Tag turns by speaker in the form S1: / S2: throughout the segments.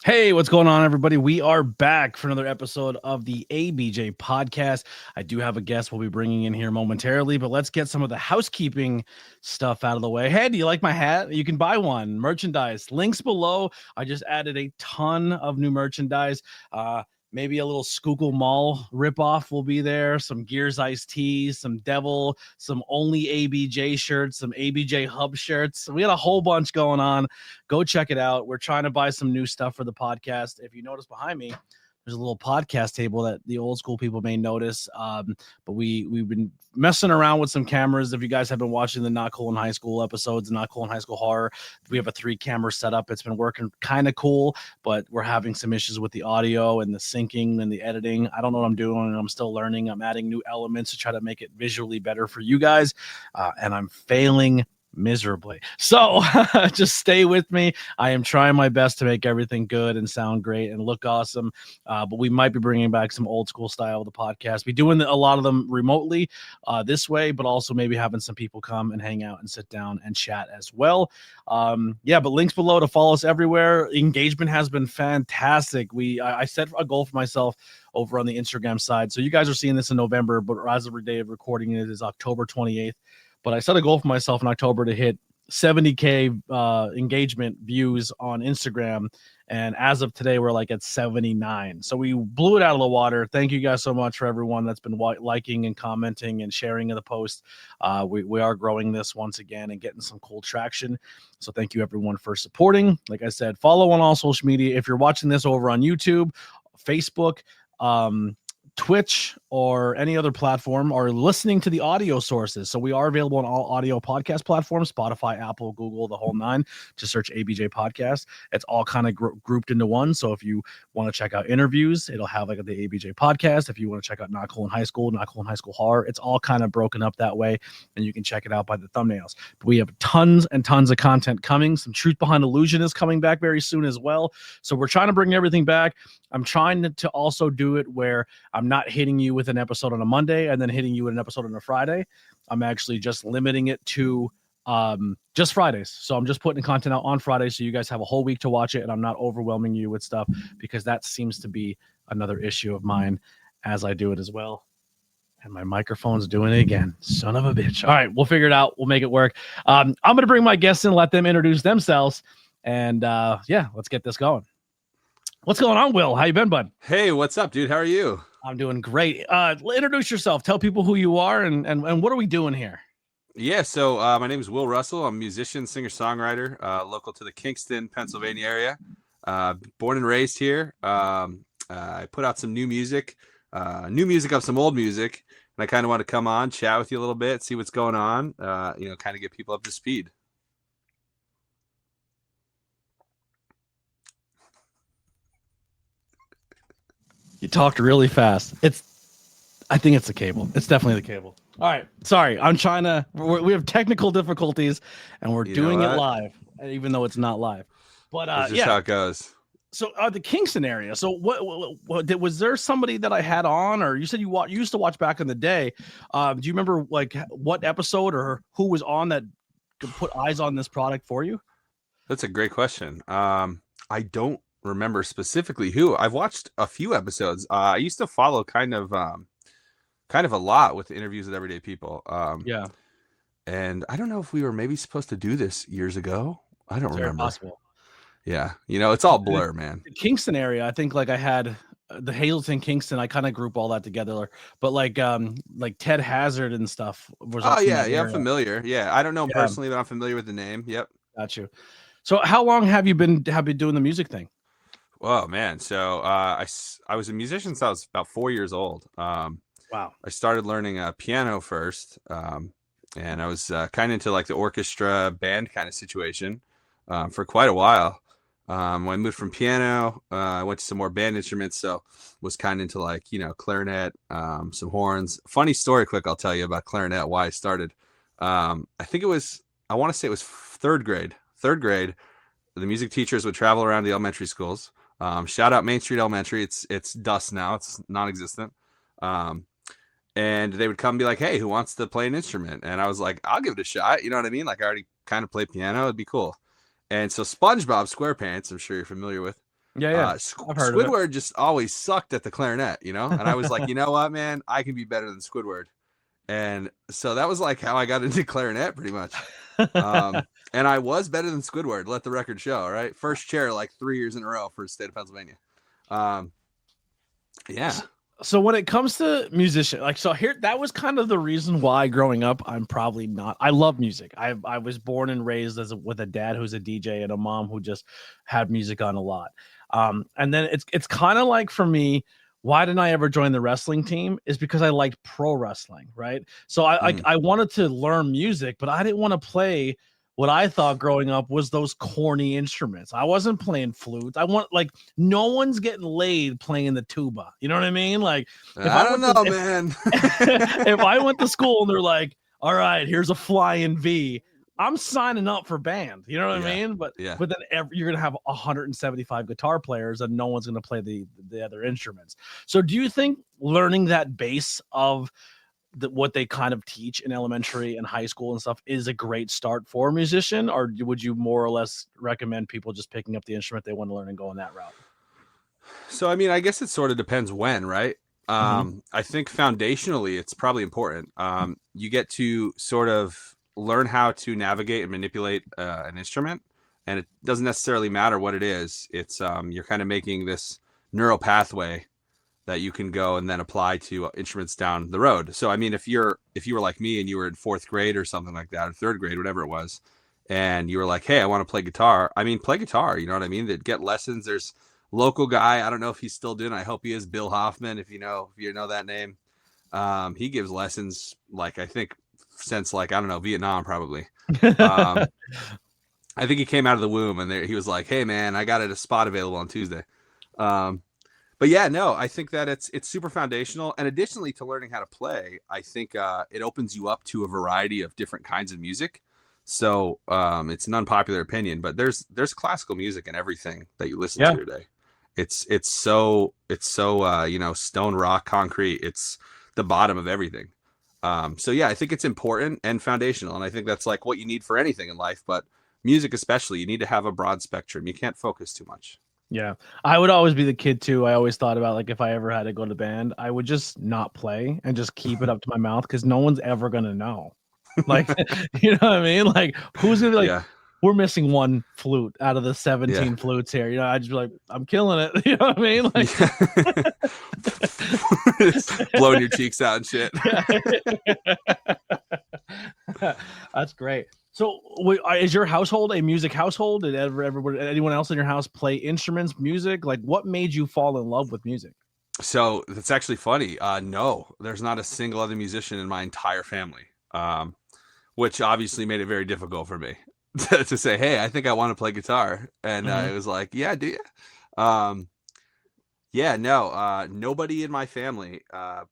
S1: Hey, what's going on, everybody? We are back for another episode of the ABJ Podcast. I do have a guest we'll be bringing in here momentarily, but let's get some of the housekeeping stuff out of the way. Hey, do you like my hat? You can buy one. Merchandise. Links below. I just added a ton of new merchandise. Maybe a little Schuylkill Mall ripoff will be there. Some Gears Ice tees, some Devil, some only ABJ shirts, some ABJ Hub shirts. We got a whole bunch going on. Go check it out. We're trying to buy some new stuff for the podcast. If you notice behind me, there's a little podcast table that the old school people may notice. But we've been messing around with some cameras. If you guys have been watching the Not Cool in High School episodes, Not Cool in High School Horror, we have a 3-camera setup. It's been working kind of cool, but we're having some issues with the audio and the syncing and the editing. I don't know what I'm doing, and I'm still learning. I'm adding new elements to try to make it visually better for you guys, and I'm failing miserably. So just stay with me. I am trying my best to make everything good and sound great and look awesome. But we might be bringing back some old school style of the podcast. Be doing a lot of them remotely this way, but also maybe having some people come and hang out and sit down and chat as well. But links below to follow us everywhere. Engagement has been fantastic. I set a goal for myself over on the Instagram side. So you guys are seeing this in November, but as of the day of recording it is October 28th. But I set a goal for myself in October to hit 70K engagement views on Instagram. And as of today, we're like at 79. So we blew it out of the water. Thank you guys so much for everyone that's been liking and commenting and sharing in the post. We are growing this once again and getting some cool traction. So thank you everyone for supporting. Like I said, follow on all social media. If you're watching this over on YouTube, Facebook, Twitch, or any other platform, or listening to the audio sources. So we are available on all audio podcast platforms, Spotify, Apple, Google, the whole nine. Just search ABJ Podcast. It's all kind of grouped into one. So if you want to check out interviews, it'll have like the ABJ Podcast. If you want to check out Not Cool in High School, Not Cool in High School Horror, it's all kind of broken up that way, and you can check it out by the thumbnails. But we have tons and tons of content coming. Some Truth Behind Illusion is coming back very soon as well. So we're trying to bring everything back. I'm trying to also do it where I'm not hitting you with an episode on a Monday and then hitting you with an episode on a Friday. I'm actually just limiting it to just Fridays. So I'm just putting content out on Friday so you guys have a whole week to watch it, and I'm not overwhelming you with stuff, because that seems to be another issue of mine as I do it as well. And my microphone's doing it again. Son of a bitch. All right, we'll figure it out. We'll make it work. I'm going to bring my guests in, let them introduce themselves, and let's get this going. What's going on, Will? How you been, bud?
S2: Hey, what's up, dude? How are you?
S1: I'm doing great. Introduce yourself. Tell people who you are and what are we doing here?
S2: Yeah, so my name is Will Russell. I'm a musician, singer-songwriter, local to the Kingston, Pennsylvania area. Born and raised here. I put out some new music of some old music, and I kind of want to come on, chat with you a little bit, see what's going on, kind of get people up to speed.
S1: You talked really fast. I think it's the cable. It's definitely the cable. All right. Sorry. We have technical difficulties, and we're doing it live, even though it's not live. But
S2: that's just how it goes.
S1: So the Kingston area. So what was there somebody that I had on, or you said you used to watch back in the day? Do you remember like what episode or who was on that could put eyes on this product for you?
S2: That's a great question. I don't remember specifically who. I've watched a few episodes. I used to follow kind of a lot with the interviews with everyday people. And I don't know if we were maybe supposed to do this years ago. I don't remember.
S1: Possible.
S2: Yeah, it's all blur, man.
S1: The Kingston area, I think like I had the Hazleton, Kingston. I kind of group all that together, but like Ted Hazard and stuff was.
S2: Oh yeah, I'm familiar. Yeah, I don't know personally, but I'm familiar with the name. Yep.
S1: Got you. So how long have you been doing the music thing?
S2: Oh man, so I was a musician since I was about 4 years old.
S1: Wow.
S2: I started learning piano first, and I was kind of into like the orchestra band kind of situation for quite a while. When I moved from piano, I went to some more band instruments, so was kind of into like clarinet, some horns. Funny story, quick, I'll tell you about clarinet. Why I started. I want to say it was third grade. The music teachers would travel around the elementary schools. Shout out Main Street Elementary. It's dust now. It's non-existent. And they would come and be like, hey, who wants to play an instrument? And I was like, I'll give it a shot. You know what I mean? Like I already kind of play piano. It'd be cool. And so SpongeBob SquarePants, I'm sure you're familiar with,
S1: Yeah. I've heard of it.
S2: Squidward just always sucked at the clarinet, you know? And I was like, you know what, man, I can be better than Squidward. And so that was like how I got into clarinet pretty much. And I was better than Squidward, let the record show, right? First chair like 3 years in a row for the state of Pennsylvania. Yeah.
S1: So when it comes to musician, like, so here, that was kind of the reason why growing up, I'm probably not, I love music. I was born and raised with a dad who's a DJ and a mom who just had music on a lot. And then it's kind of like for me, why didn't I ever join the wrestling team is because I liked pro wrestling. Right. So I wanted to learn music, but I didn't want to play what I thought growing up was those corny instruments. I wasn't playing flute. No one's getting laid playing the tuba. You know what I mean? Like,
S2: I don't know, man.
S1: If I went to school and they're like, all right, here's a flying V, I'm signing up for band. You know what I mean? But then you're going to have 175 guitar players and no one's going to play the other instruments. So do you think learning that base of what they kind of teach in elementary and high school and stuff is a great start for a musician, or would you more or less recommend people just picking up the instrument they want to learn and going that route?
S2: So, I mean, I guess it sort of depends when, right? I think foundationally, it's probably important. You get to sort of learn how to navigate and manipulate an instrument, and it doesn't necessarily matter what it is. It's you're kind of making this neural pathway that you can go and then apply to instruments down the road. So, I mean, if you were like me and you were in 4th grade or something like that, or 3rd grade, whatever it was, and you were like, hey, I want to play guitar. I mean, play guitar, you know what I mean? They'd get lessons. There's local guy. I don't know if he's still doing it. I hope he is. Bill Hoffman. If you know that name, he gives lessons, like, I think since, like, I don't know, Vietnam, probably. I think he came out of the womb and he was like, hey man, I got a spot available on Tuesday. But yeah, no, I think that it's super foundational. And additionally to learning how to play, I think it opens you up to a variety of different kinds of music. So it's an unpopular opinion, but there's classical music in everything that you listen to today. It's so stone, rock, concrete. It's the bottom of everything. So yeah, I think it's important and foundational. And I think that's like what you need for anything in life, but music especially, you need to have a broad spectrum. You can't focus too much.
S1: Yeah, I would always be the kid too. I always thought about, like, if I ever had to go to band, I would just not play and just keep it up to my mouth because no one's ever gonna know. Like, you know what I mean? Like, who's gonna be like, we're missing one flute out of the 17 flutes here. You know, I'd just be like, I'm killing it. You know what I mean? Like,
S2: blowing your cheeks out and shit.
S1: That's great. So, is your household a music household? Did anyone else in your house play instruments, music? Like, what made you fall in love with music?
S2: So that's actually funny. No, there's not a single other musician in my entire family, which obviously made it very difficult for me to say, hey, I think I want to play guitar. And it was like, yeah, do you? Nobody in my family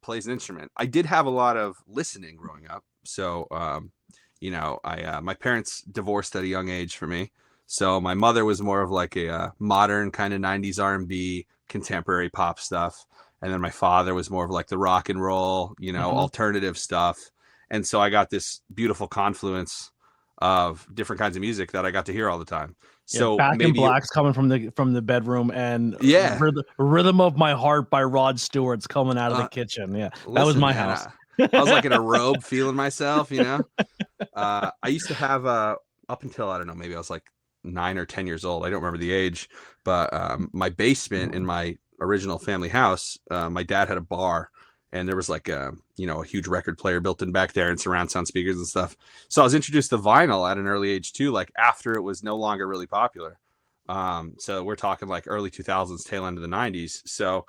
S2: plays an instrument. I did have a lot of listening growing up. So, my parents divorced at a young age for me. So my mother was more of like a modern kind of 90s R&B, contemporary pop stuff. And then my father was more of like the rock and roll, alternative stuff. And so I got this beautiful confluence of different kinds of music that I got to hear all the time. So
S1: Back in Black's coming from the bedroom, and Rhythm of My Heart by Rod Stewart's coming out of the kitchen. Yeah, that was my house.
S2: I was like in a robe feeling myself, I used to have up until, I don't know, maybe I was like 9 or 10 years old. I don't remember the age, but my basement in my original family house, my dad had a bar, and there was like a huge record player built in back there and surround sound speakers and stuff. So I was introduced to vinyl at an early age too, like after it was no longer really popular. So we're talking like early 2000s, tail end of the 90s. So,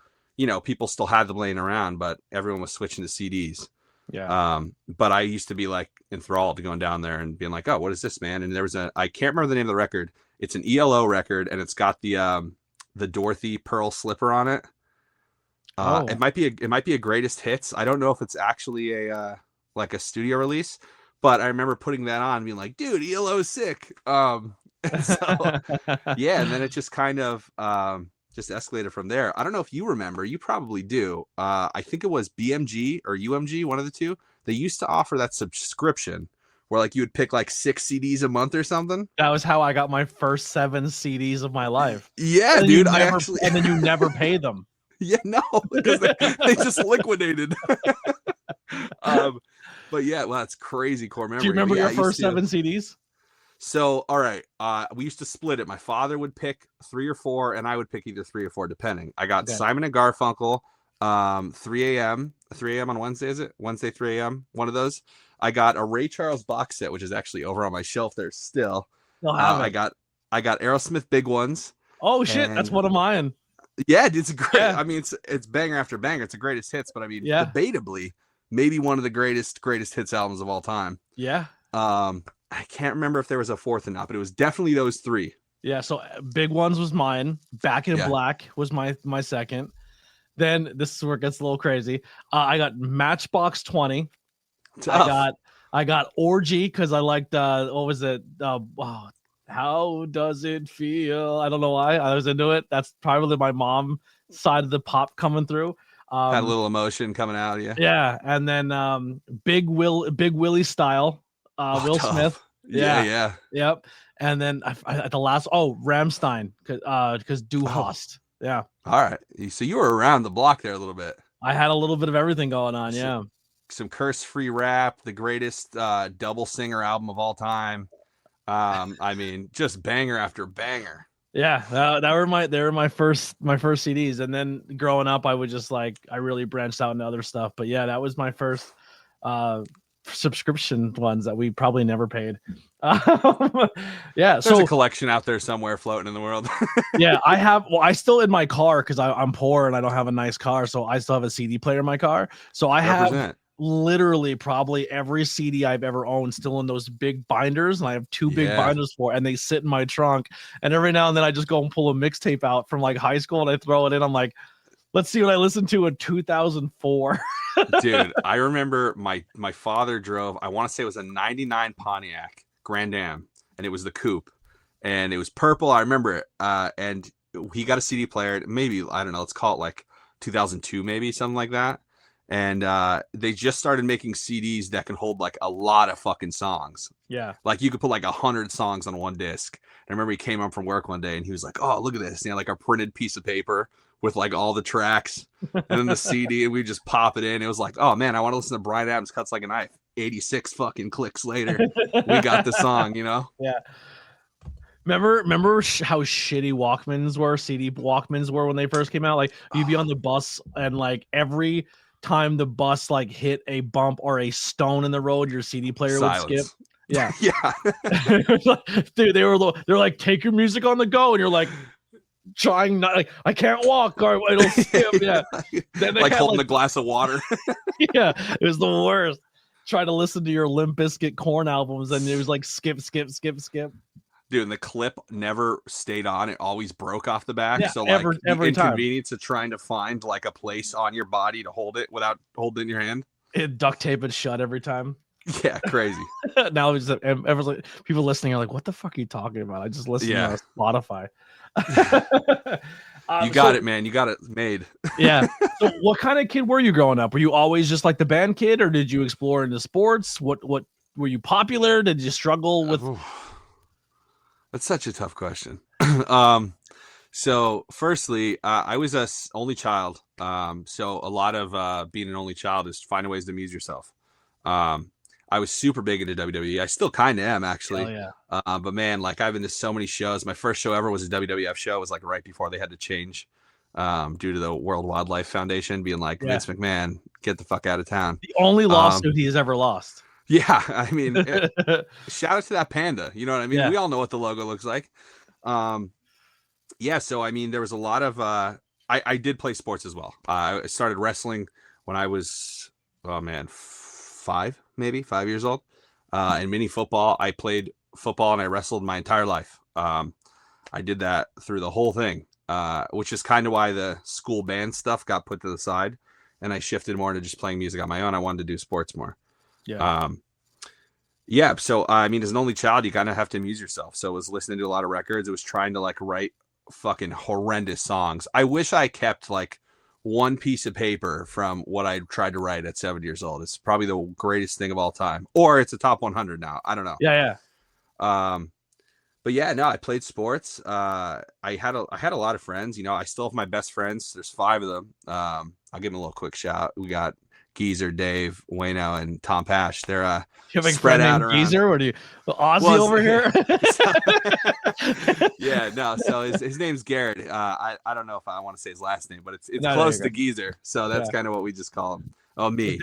S2: people still had them laying around, but everyone was switching to CDs.
S1: Yeah.
S2: But I used to be like enthralled going down there and being like, oh, what is this, man? And there was I can't remember the name of the record. It's an ELO record, and it's got the Dorothy pearl slipper on it. It might be a greatest hits. I don't know if it's actually a studio release, but I remember putting that on and being like, dude, ELO is sick. And then it just kind of just escalated from there. I don't know if you remember, you probably do. I think it was BMG or UMG, one of the two. They used to offer that subscription where like you would pick like 6 CDs a month or something.
S1: That was how I got my first 7 CDs of my life.
S2: Yeah, dude.
S1: And then you never pay them.
S2: Yeah, no, because they just liquidated. But yeah, well, that's crazy core memory.
S1: Do you remember your first 7 CDs?
S2: So, all right, we used to split it. My father would pick 3 or 4, and I would pick either 3 or 4, depending. I got Simon and Garfunkel, 3 a.m. on Wednesday, is it? Wednesday, 3 a.m., one of those. I got a Ray Charles box set, which is actually over on my shelf there still. I got Aerosmith Big Ones.
S1: Oh, shit, that's one of mine.
S2: Yeah, it's great. Yeah. I mean, it's banger after banger. It's the greatest hits, but I mean, debatably, maybe one of the greatest hits albums of all time.
S1: Yeah.
S2: I can't remember if there was a fourth or not, but it was definitely those 3.
S1: Yeah. So Big Ones was mine. Back in Black was my second. Then this is where it gets a little crazy. I got Matchbox 20. Tough. I got Orgy because I liked what was it? How does it feel? I don't know why I was into it. That's probably my mom side of the pop coming through.
S2: Had a little emotion coming out of you.
S1: Yeah, and then Big Willie Style, Will
S2: tough.
S1: Smith.
S2: Yeah.
S1: Yep. And then at the last, Rammstein, because Du Hast. Yeah.
S2: All right. So you were around the block there a little bit.
S1: I had a little bit of everything going on. Yeah.
S2: Some curse-free rap, the greatest double singer album of all time. I mean, just banger after banger.
S1: Yeah, they were my first CDs, and then growing up, I would just I really branched out into other stuff. But yeah, that was my first subscription ones that we probably never paid. Yeah,
S2: there's a collection out there somewhere floating in the world.
S1: Yeah, I still in my car because I'm poor and I don't have a nice car, so I still have a CD player in my car. So I have literally probably every CD I've ever owned still in those big binders, and I have 2 big binders and they sit in my trunk. And every now and then I just go and pull a mixtape out from high school and I throw it in. I'm like, let's see what I listened to in 2004.
S2: Dude, I remember my father drove, I want to say it was a 99 Pontiac Grand Am, and it was the coupe, and it was purple. I remember it. And he got a CD player, maybe, I don't know, let's call it 2002, maybe something like that. And they just started making CDs that can hold a lot of fucking songs.
S1: Yeah.
S2: You could put 100 songs on one disc. And I remember he came home from work one day and he was like, oh, look at this. And a printed piece of paper with all the tracks and then the CD, and we just pop it in. It was oh man, I want to listen to Bryan Adams Cuts Like a Knife. 86 fucking clicks later, we got the song,
S1: Yeah. Remember how shitty Walkmans were, CD Walkmans were when they first came out? You'd be on the bus and every time the bus hit a bump or a stone in the road, your CD player would skip. Yeah.
S2: Yeah.
S1: Dude, they're take your music on the go, and you're trying not I can't walk or it'll skip. Yeah. Then
S2: holding a glass of water.
S1: Yeah, it was the worst. Try to listen to your Limp Bizkit Korn albums and it was skip.
S2: Dude, and the clip never stayed on. It always broke off the back.
S1: Yeah,
S2: so
S1: every
S2: inconvenience of trying to find a place on your body to hold it without holding it in your hand.
S1: It duct tape it shut every time.
S2: Yeah, crazy.
S1: Now it's people listening are what the fuck are you talking about? I just listened to Spotify.
S2: You got it, man. You got it made.
S1: Yeah. So what kind of kid were you growing up? Were you always just the band kid, or did you explore into sports? What were you popular? Did you struggle with?
S2: That's such a tough question. So firstly, I was a only child. So a lot of being an only child is finding ways to amuse yourself. I was super big into WWE. I still kind of am, actually.
S1: Yeah.
S2: But man, I've been to so many shows. My first show ever was a WWF show. It was right before they had to change due to the World Wildlife Foundation being Vince McMahon, get the fuck out of town.
S1: The only lawsuit he has ever lost.
S2: Yeah, I mean, shout out to that panda. You know what I mean? Yeah. We all know what the logo looks like. Yeah, so I mean, there was a lot of I did play sports as well. I started wrestling when I was 5 years old. And mini football, I played football and I wrestled my entire life. I did that through the whole thing, which is kind of why the school band stuff got put to the side, and I shifted more into just playing music on my own. I wanted to do sports more.
S1: Yeah.
S2: Yeah. So, I mean, as an only child, you kind of have to amuse yourself. So it was listening to a lot of records. It was trying to write fucking horrendous songs. I wish I kept one piece of paper from what I tried to write at 7 years old. It's probably the greatest thing of all time, or it's a top 100 now. I don't know.
S1: Yeah.
S2: But yeah, no, I played sports. I had a lot of friends. You know, I still have my best friends. There's 5 of them. I'll give them a little quick shout. We got Geezer, Dave, Wayno, and Tom Pash. They're
S1: you have a
S2: spread
S1: friend
S2: out
S1: named
S2: around.
S1: Geezer? Or do you Aussie over here?
S2: Yeah, no. So his name's Garrett. I don't know if I want to say his last name, but it's
S1: No,
S2: close to Geezer. So that's kind of what we just call him. Oh, me.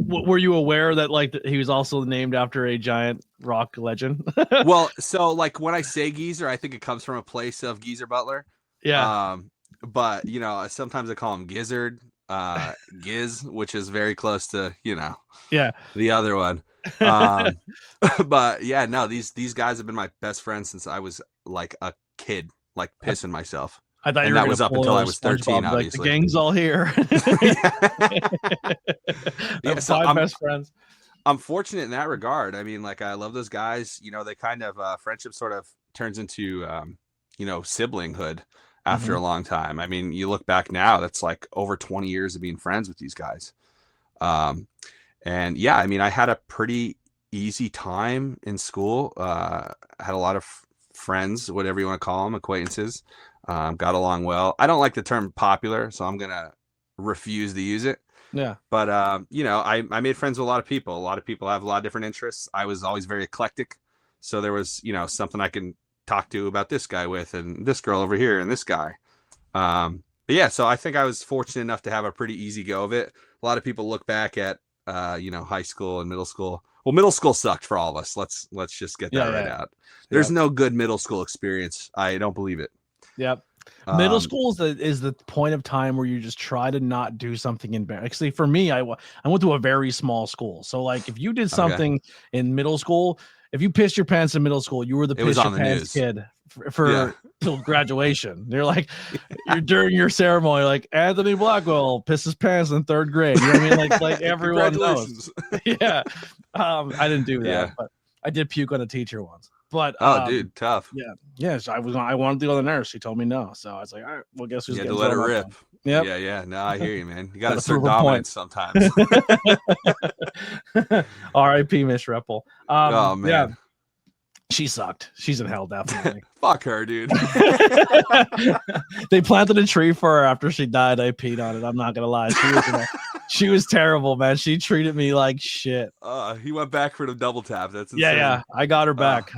S1: Were you aware that like he was also named after a giant rock legend?
S2: Well, so like when I say Geezer, I think it comes from a place of Geezer Butler.
S1: Yeah.
S2: But you know, sometimes I call him Gizzard, Giz, which is very close to, you know, the other one. But yeah, no, these guys have been my best friends since I was like a kid, like pissing myself.
S1: I thought
S2: and that was up until I was 13, obviously.
S1: Like, the gang's all here.
S2: Yeah, so
S1: 5 best friends.
S2: I'm fortunate in that regard. I mean, like, I love those guys. You know, they kind of friendship sort of turns into you know, siblinghood after a long time. I mean, you look back now, that's like over 20 years of being friends with these guys. And yeah, I mean, I had a pretty easy time in school. I had a lot of friends, whatever you want to call them, acquaintances. Got along well. I don't like the term popular, so I'm gonna refuse to use it.
S1: Yeah.
S2: But you know, I made friends with a lot of people. A lot of people have a lot of different interests. I was always very eclectic, so there was, you know, something I can talk to about this guy with, and this girl over here, and this guy. But yeah, so I think I was fortunate enough to have a pretty easy go of it. A lot of people look back at you know, high school and middle school. Well, middle school sucked for all of us. Let's just get that right out. There's no good middle school experience. I don't believe it.
S1: Yep. Middle school is the point of time where you just try to not do something embarrassing. Actually, for me, I went to a very small school. So like if you did something in middle school, if you pissed your pants in middle school, you were the piss your pants kid for till graduation. They're like, you're during your ceremony, like Anthony Blackwell pissed his pants in 3rd grade. You know what I mean? Like everyone knows. Yeah. I didn't do that, but I did puke on a teacher once. But
S2: dude, tough.
S1: Yeah. So I wanted to go to the nurse. She told me no. So I was like, all right, well, guess who's
S2: you had to let it rip.
S1: Yeah.
S2: Yeah. No, I hear you, man. You got to assert dominance sometimes.
S1: R.I.P. Miss Repple.
S2: Oh man.
S1: Yeah. She sucked. She's in hell, definitely.
S2: Fuck her, dude.
S1: They planted a tree for her after she died. I peed on it. I'm not gonna lie. She was terrible, man. She treated me like shit.
S2: He went back for the double tap. That's insane.
S1: Yeah. I got her back.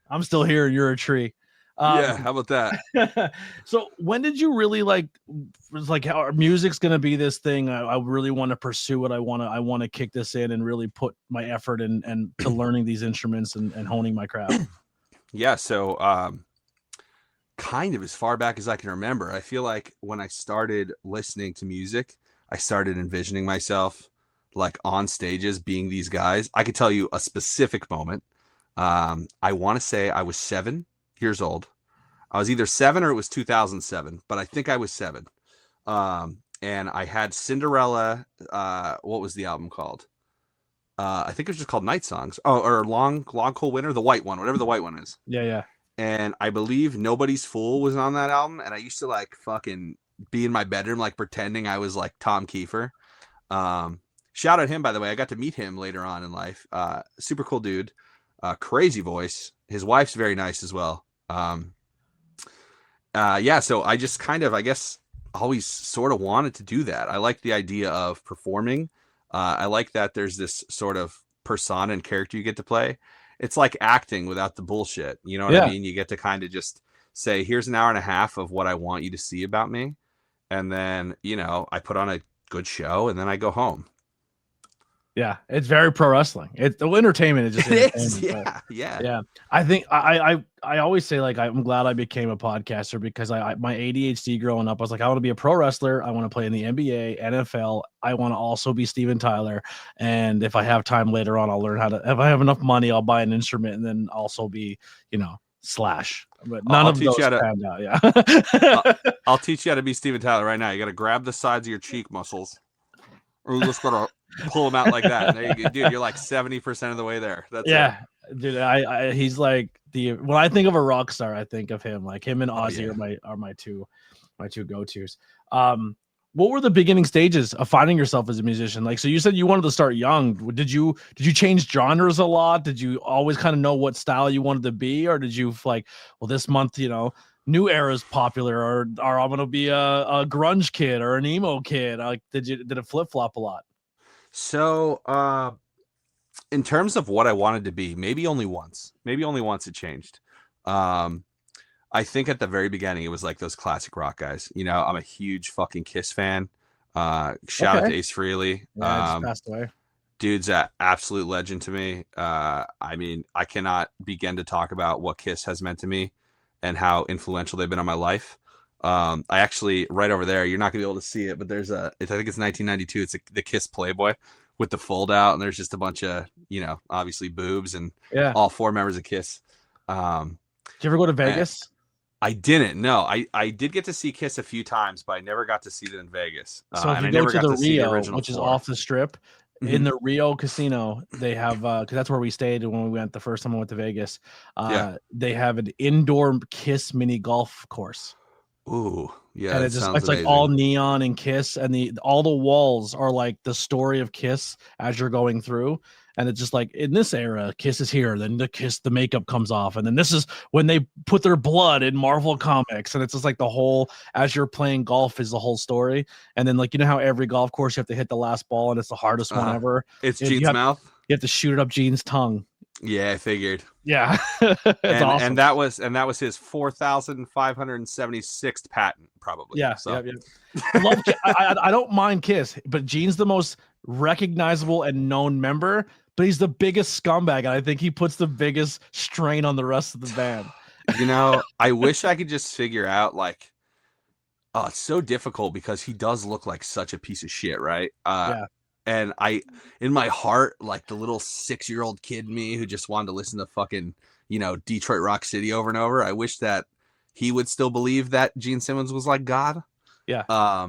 S1: I'm still here. You're a tree.
S2: Yeah, how about that?
S1: So when did you really was like how music's gonna be this thing? I really want to pursue it. I want to kick this in and really put my effort and to learning these instruments and honing my craft.
S2: Yeah, so kind of as far back as I can remember, I feel like when I started listening to music, I started envisioning myself like on stages being these guys. I could tell you a specific moment. I want to say I was 7 years old. I was either 7 or it was 2007, but I think I was 7. And I had Cinderella. What was the album called? I think it was just called Night Songs. Oh, or Long Cool Winter, the white one, whatever the white one is.
S1: Yeah.
S2: And I believe Nobody's Fool was on that album. And I used to like fucking be in my bedroom, like pretending I was like Tom Kiefer. Shout out him, by the way. I got to meet him later on in life. Super cool dude. Crazy voice. His wife's very nice as well. Yeah, so I just kind of, I guess, always sort of wanted to do that. I like the idea of performing. I like that there's this sort of persona and character you get to play. It's like acting without the bullshit. You know what I mean? You get to kind of just say, here's an hour and a half of what I want you to see about me. And then, you know, I put on a good show and then I go home.
S1: Yeah, it's very pro wrestling. It's the entertainment is just entertainment. Yeah. I think I always say like I'm glad I became a podcaster because my ADHD growing up, I was like I want to be a pro wrestler. I want to play in the NBA, NFL. I want to also be Steven Tyler. And if I have time later on, I'll learn how to. If I have enough money, I'll buy an instrument and then also be Slash. But none of those panned out. Yeah.
S2: I'll teach you how to be Steven Tyler right now. You got to grab the sides of your cheek muscles. Or you just gotta pull them out like that. There you go. Dude, you're like 70% of the way there. That's
S1: Dude, he's like when I think of a rock star, I think of him. Like him and Ozzy are my two go-tos. What were the beginning stages of finding yourself as a musician? Like, so you said you wanted to start young. Did you change genres a lot? Did you always kind of know what style you wanted to be, or did you like, well, this month, new era is popular, or I'm gonna be a grunge kid or an emo kid? Like, did it flip flop a lot?
S2: So, in terms of what I wanted to be, maybe only once it changed. I think at the very beginning, it was like those classic rock guys. I'm a huge fucking Kiss fan. Shout out to Ace Frehley.
S1: Yeah, just passed away.
S2: Dude's an absolute legend to me. I mean, I cannot begin to talk about what Kiss has meant to me and how influential they've been on my life. I actually, right over there, you're not going to be able to see it, but I think it's 1992. It's the Kiss Playboy with the fold out, and there's just a bunch of, obviously boobs and all four members of Kiss.
S1: Did you ever go to Vegas?
S2: I didn't. No, I did get to see Kiss a few times, but I never got to see them in Vegas.
S1: So if you go to the Rio, which is off the strip, in the Rio casino, they have because that's where we stayed when we went the first time I went to Vegas. They have an indoor Kiss mini golf course.
S2: Ooh, yeah,
S1: and it's like all neon and Kiss, and all the walls are like the story of Kiss as you're going through. And it's just like, in this era, Kiss is here. Then the makeup comes off. And then this is when they put their blood in Marvel Comics. And it's just like the whole, as you're playing golf is the whole story. And then, like, how every golf course you have to hit the last ball and it's the hardest one ever.
S2: It's Gene's mouth.
S1: You have to shoot it up Gene's tongue.
S2: Yeah, I figured.
S1: Yeah. Awesome.
S2: And that was his 4,576th patent, probably.
S1: Yeah.
S2: So.
S1: Yeah. I don't mind Kiss, but Gene's the most recognizable and known member. But he's the biggest scumbag, and I think he puts the biggest strain on the rest of the band.
S2: I wish I could just figure out, like, it's so difficult because he does look like such a piece of shit, right? And in my heart, like the little 6-year-old kid in me who just wanted to listen to fucking, Detroit Rock City over and over, I wish that he would still believe that Gene Simmons was like God.
S1: Yeah.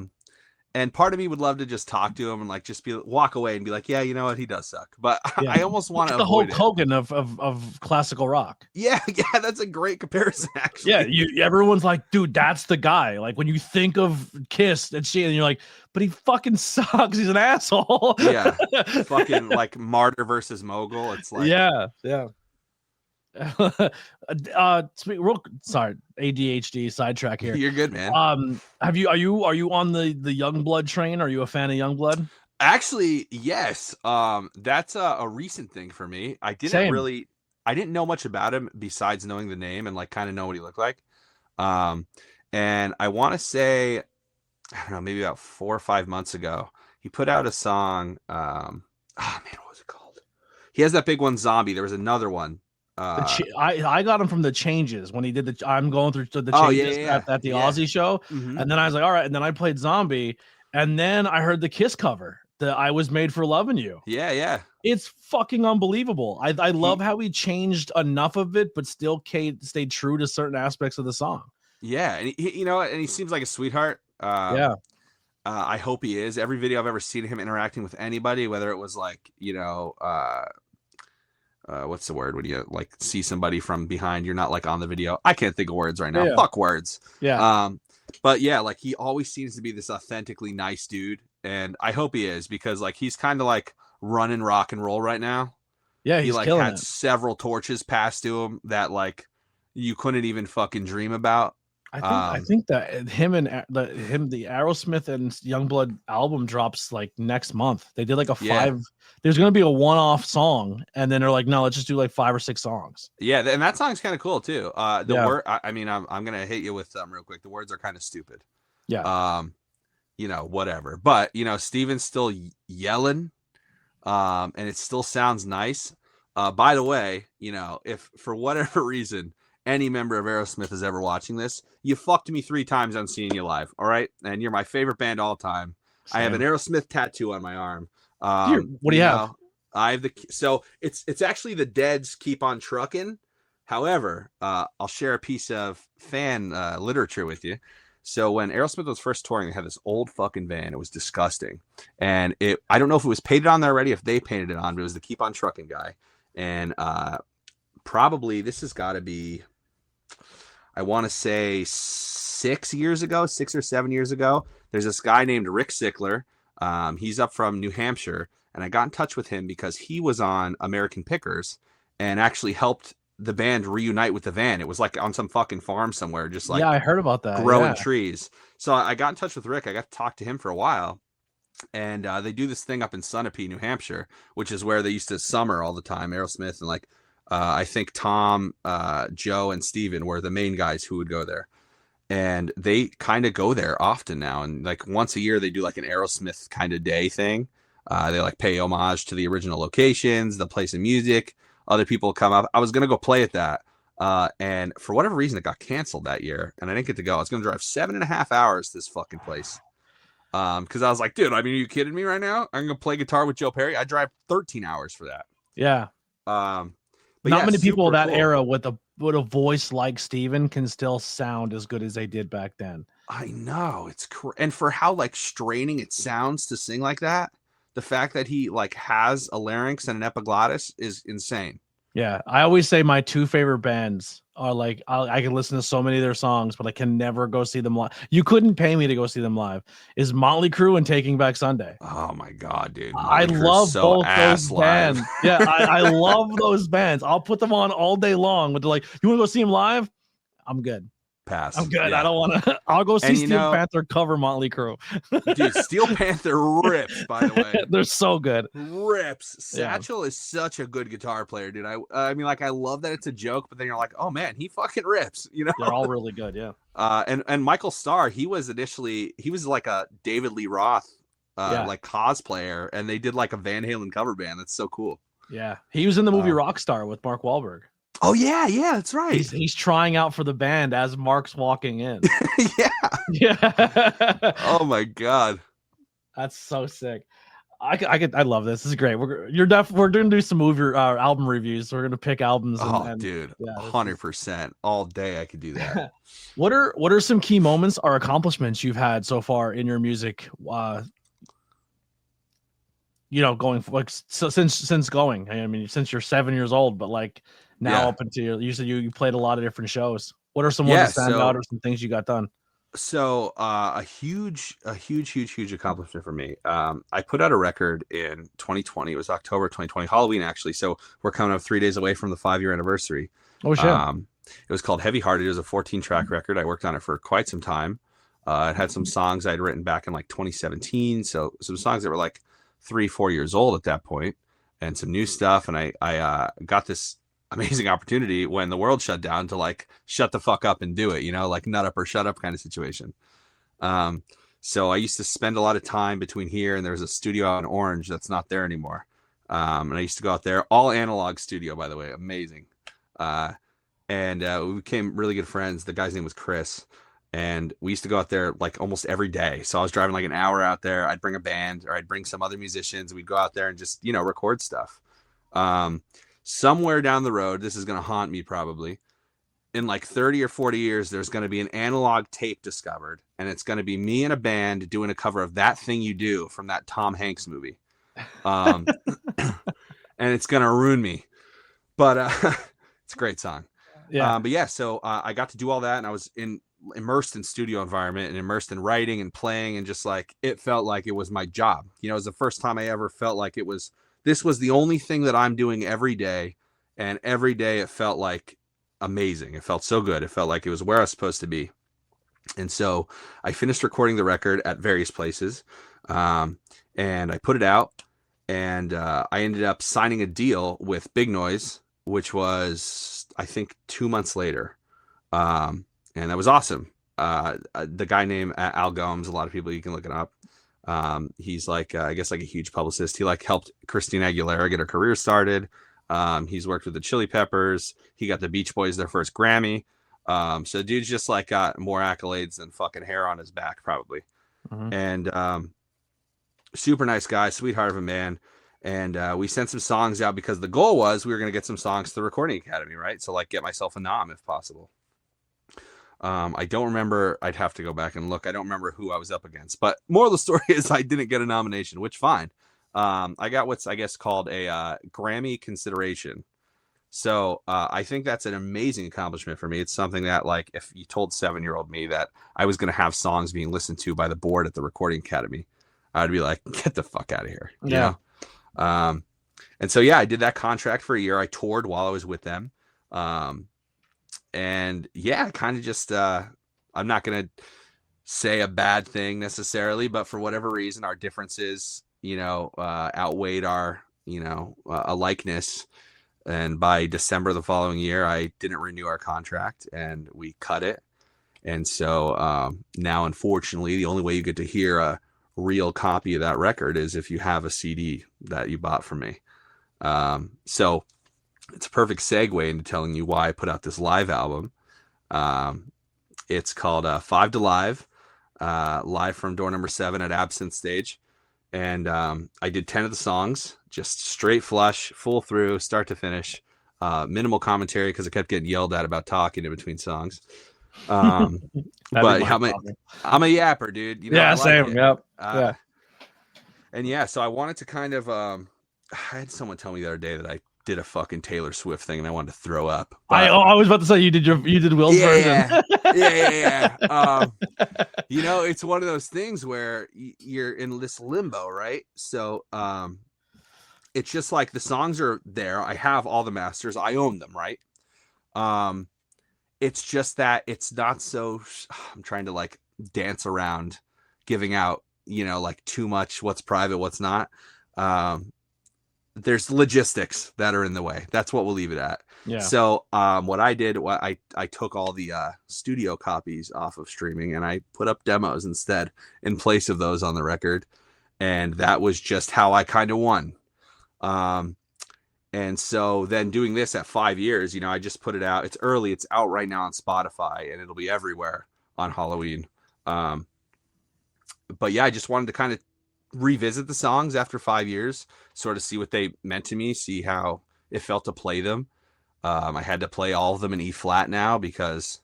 S2: And part of me would love to just talk to him and like just walk away and be like, yeah, you know what, he does suck. But I almost want to avoid
S1: the Hulk Hogan of classical rock.
S2: Yeah, that's a great comparison, actually.
S1: Yeah, everyone's like, dude, that's the guy. Like when you think of Kiss and you're like, but he fucking sucks. He's an asshole.
S2: Yeah, fucking like Martyr versus Mogul. It's like,
S1: yeah. Sorry, ADHD sidetrack here.
S2: You're good, man.
S1: Are you on the Youngblood train? Are you a fan of Youngblood?
S2: Actually, yes. That's a recent thing for me. I didn't know much about him besides knowing the name and like kind of know what he looked like. And I want to say, I don't know, maybe about 4 or 5 months ago, he put out a song. What was it called? He has that big one, Zombie. There was another one.
S1: I got him from the Changes when he did I'm going through the Changes at the Aussie show, and then I was like, all right, and then I played Zombie, and then I heard the Kiss cover, the I Was Made for Loving You.
S2: Yeah,
S1: it's fucking unbelievable. I love how he changed enough of it, but still stayed true to certain aspects of the song.
S2: Yeah, and he seems like a sweetheart. I hope he is. Every video I've ever seen him interacting with anybody, whether it was like what's the word when you like see somebody from behind, you're not like on the video. I can't think of words right now. Fuck words. But yeah, like he always seems to be this authentically nice dude, and I hope he is, because like he's kind of like running rock and roll right now.
S1: Yeah,
S2: he like had several torches passed to him that like you couldn't even fucking dream about.
S1: I think that the Aerosmith and Youngblood album drops like next month. They did like a 5. There's gonna be a one-off song, and then they're like, no, let's just do like 5 or 6 songs. Yeah,
S2: and that song's kind of cool too. Word, I mean, I'm gonna hit you with real quick. The words are kind of stupid.
S1: Yeah.
S2: Whatever. But Steven's still yelling, and it still sounds nice. By the way, if for whatever reason any member of Aerosmith is ever watching this, you fucked me 3 times on seeing you live. All right. And you're my favorite band all time. Same. I have an Aerosmith tattoo on my arm.
S1: What do you have?
S2: I have so it's actually the Dead's Keep on Truckin'. However, I'll share a piece of fan literature with you. So when Aerosmith was first touring, they had this old fucking van. It was disgusting. And I don't know if it was painted on there already, if they painted it on, but it was the Keep on Truckin' guy. And probably this has got to be, I want to say 6 or 7 years ago. There's this guy named Rick Sickler. He's up from New Hampshire, and I got in touch with him because he was on American Pickers and actually helped the band reunite with the van. It was like on some fucking farm somewhere, just like,
S1: yeah, I heard about that,
S2: growing trees. So I got in touch with Rick. I got to talk to him for a while, and they do this thing up in Sunapee, New Hampshire, which is where they used to summer all the time. Aerosmith and like I think Tom, Joe, and Steven were the main guys who would go there. And they kind of go there often now. And like once a year, they do like an Aerosmith kind of day thing. They like pay homage to the original locations. They'll play some music. Other people come up. I was going to go play at that. And for whatever reason, it got canceled that year. And I didn't get to go. I was going to drive 7.5 hours to this fucking place. Because I was like, dude, I mean, are you kidding me right now? I'm going to play guitar with Joe Perry. I drive 13 hours for that.
S1: Yeah.
S2: But
S1: not many people that
S2: cool.
S1: era with a voice like Steven can still sound as good as they did back then.
S2: I know, it's and for how like straining it sounds to sing like that, the fact that he like has a larynx and an epiglottis is insane.
S1: Yeah, I always say my two favorite bands are like I can listen to so many of their songs, but I can never go see them live. You couldn't pay me to go see them live. Is Motley Crue and Taking Back Sunday.
S2: Oh my god, dude!
S1: I love both those bands. Yeah, I love those bands. I'll put them on all day long. But they're like, you want to go see them live? I'm good.
S2: Pass.
S1: I'm good. Yeah. I don't want to. I'll go see Steel Panther cover Motley Crue.
S2: Dude, Steel Panther rips, by the way.
S1: They're so good.
S2: Rips. Satchel is such a good guitar player, dude. I mean, like, I love that it's a joke, but then you're like, oh man, he fucking rips. You know,
S1: they're all really good. Yeah.
S2: And Michael Starr, he was like a David Lee Roth, like cosplayer, and they did like a Van Halen cover band. That's so cool.
S1: Yeah, he was in the movie Rockstar with Mark Wahlberg.
S2: Oh yeah, that's right.
S1: He's trying out for the band as Mark's walking in.
S2: Yeah. Oh my god,
S1: that's so sick. I love this. This is great. We're gonna do some movie album reviews. So we're gonna pick albums.
S2: Dude, 100% all day. I could do that.
S1: What are some key moments or accomplishments you've had so far in your music? Going like since going. I mean, since you're 7 years old, but like. Now up until you said you played a lot of different shows. What are some ones that stand out or some things you got done?
S2: So a huge accomplishment for me. I put out a record in 2020. It was October 2020, Halloween actually. So we're coming up 3 days away from the 5-year anniversary.
S1: Oh shit!
S2: It was called Heavy Hearted. It was a 14-track record. I worked on it for quite some time. It had some songs I'd written back in like 2017. So some songs that were like 3-4 years old at that point, and some new stuff. And I got this amazing opportunity when the world shut down to like shut the fuck up and do it, like nut up or shut up kind of situation. So I used to spend a lot of time between here and there's a studio out in Orange that's not there anymore. And I used to go out there, all analog studio, by the way, amazing. And we became really good friends. The guy's name was Chris, and we used to go out there like almost every day. So I was driving like an hour out there. I'd bring a band or I'd bring some other musicians. We'd go out there and just, record stuff. Somewhere down the road, this is going to haunt me probably. In like 30 or 40 years, there's going to be an analog tape discovered, and it's going to be me and a band doing a cover of That Thing You Do from that Tom Hanks movie. And it's going to ruin me. But it's a great song. Yeah. But yeah, so I got to do all that, and I was immersed in studio environment and immersed in writing and playing, and just like it felt like it was my job. It was the first time I ever felt like this was the only thing that I'm doing every day. And every day it felt like amazing. It felt so good. It felt like it was where I was supposed to be. And so I finished recording the record at various places. And I put it out, and I ended up signing a deal with Big Noise, which was, I think, 2 months later. And that was awesome. The guy named Al Gomes, a lot of people, you can look it up. He's like, I guess like a huge publicist. He like helped Christina Aguilera get her career started. He's worked with the Chili Peppers. He got the Beach Boys their first Grammy. So dude's just like got more accolades than fucking hair on his back, probably. Mm-hmm. And, super nice guy, sweetheart of a man. And, we sent some songs out because the goal was we were going to get some songs to the Recording Academy, right? So like get myself a nom if possible. I don't remember. I'd have to go back and look. I don't remember who I was up against, but moral of the story is I didn't get a nomination, which fine. I got what's, I guess, called a Grammy consideration. So I think that's an amazing accomplishment for me. It's something that, like, if you told 7-year-old me that I was going to have songs being listened to by the board at the Recording Academy, I'd be like, get the fuck out of here. You know? And so, yeah, I did that contract for a year. I toured while I was with them. And yeah, kind of just, I'm not going to say a bad thing necessarily, but for whatever reason, our differences, outweighed our, a likeness. And by December the following year, I didn't renew our contract and we cut it. And so now, unfortunately, the only way you get to hear a real copy of that record is if you have a CD that you bought from me. So it's a perfect segue into telling you why I put out this live album. It's called 5 to Live, live from door number 7 at Absinthe Stage. And I did 10 of the songs, just straight flush, full through, start to finish. Minimal commentary because I kept getting yelled at about talking in between songs. But I'm a yapper, dude.
S1: Same. Yep.
S2: Yeah. And yeah, so I wanted to kind of, I had someone tell me the other day that I did a fucking Taylor Swift thing and I wanted to throw up. But,
S1: I was about to say you did Will's version.
S2: Yeah. It's one of those things where you're in this limbo, right? So, it's just like the songs are there. I have all the masters. I own them, right? It's just that it's not so. I'm trying to like dance around giving out, like too much what's private, what's not. There's logistics that are in the way. That's what we'll leave it at.
S1: Yeah.
S2: So what I did, I took all the studio copies off of streaming and I put up demos instead in place of those on the record. And that was just how I kind of won. And so then doing this at 5 years, I just put it out. It's early. It's out right now on Spotify and it'll be everywhere on Halloween. But yeah, I just wanted to kind of revisit the songs after 5 years, sort of see what they meant to me, see how it felt to play them. I had to play all of them in E flat now because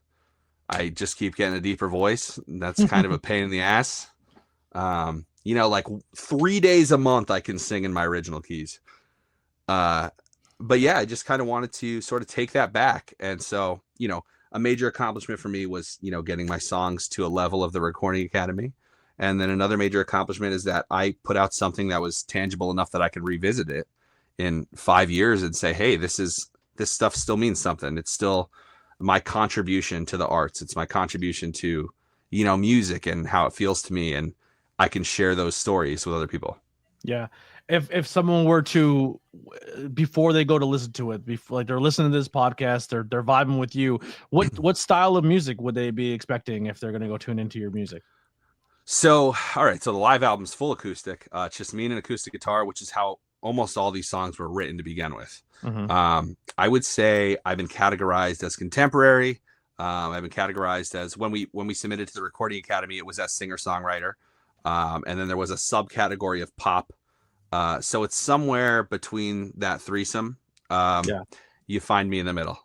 S2: I just keep getting a deeper voice. That's kind of a pain in the ass. Like 3 days a month I can sing in my original keys. But yeah, I just kind of wanted to sort of take that back. And so, a major accomplishment for me was, getting my songs to a level of the Recording Academy. And then another major accomplishment is that I put out something that was tangible enough that I could revisit it in 5 years and say, hey, this stuff still means something. It's still my contribution to the arts. It's my contribution to, music and how it feels to me. And I can share those stories with other people.
S1: Yeah. If someone were to, before they go to listen to it, before like they're listening to this podcast, they're vibing with you, what style of music would they be expecting if they're going to go tune into your music?
S2: So, all right. So the live album's full acoustic. It's just me and an acoustic guitar, which is how almost all these songs were written to begin with. Mm-hmm. I would say I've been categorized as contemporary. I've been categorized as when we submitted to the Recording Academy, it was as singer-songwriter. And then there was a subcategory of pop. So it's somewhere between that threesome. You find me in the middle.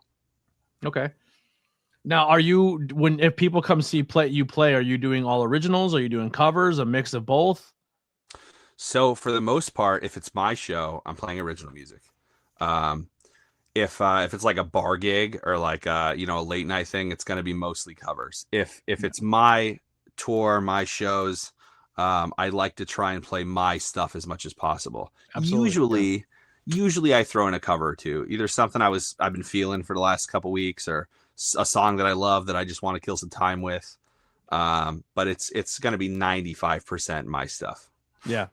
S1: Okay. Now, if people come see you play, are you doing all originals? Are you doing covers? A mix of both?
S2: So for the most part, if it's my show, I'm playing original music. If it's like a bar gig or like a late night thing, it's going to be mostly covers. If it's my tour, my shows, I like to try and play my stuff as much as possible. Absolutely. Usually I throw in a cover or two, either something I've been feeling for the last couple weeks or a song that I love that I just want to kill some time with. But it's going to be 95% my stuff.
S1: Yeah.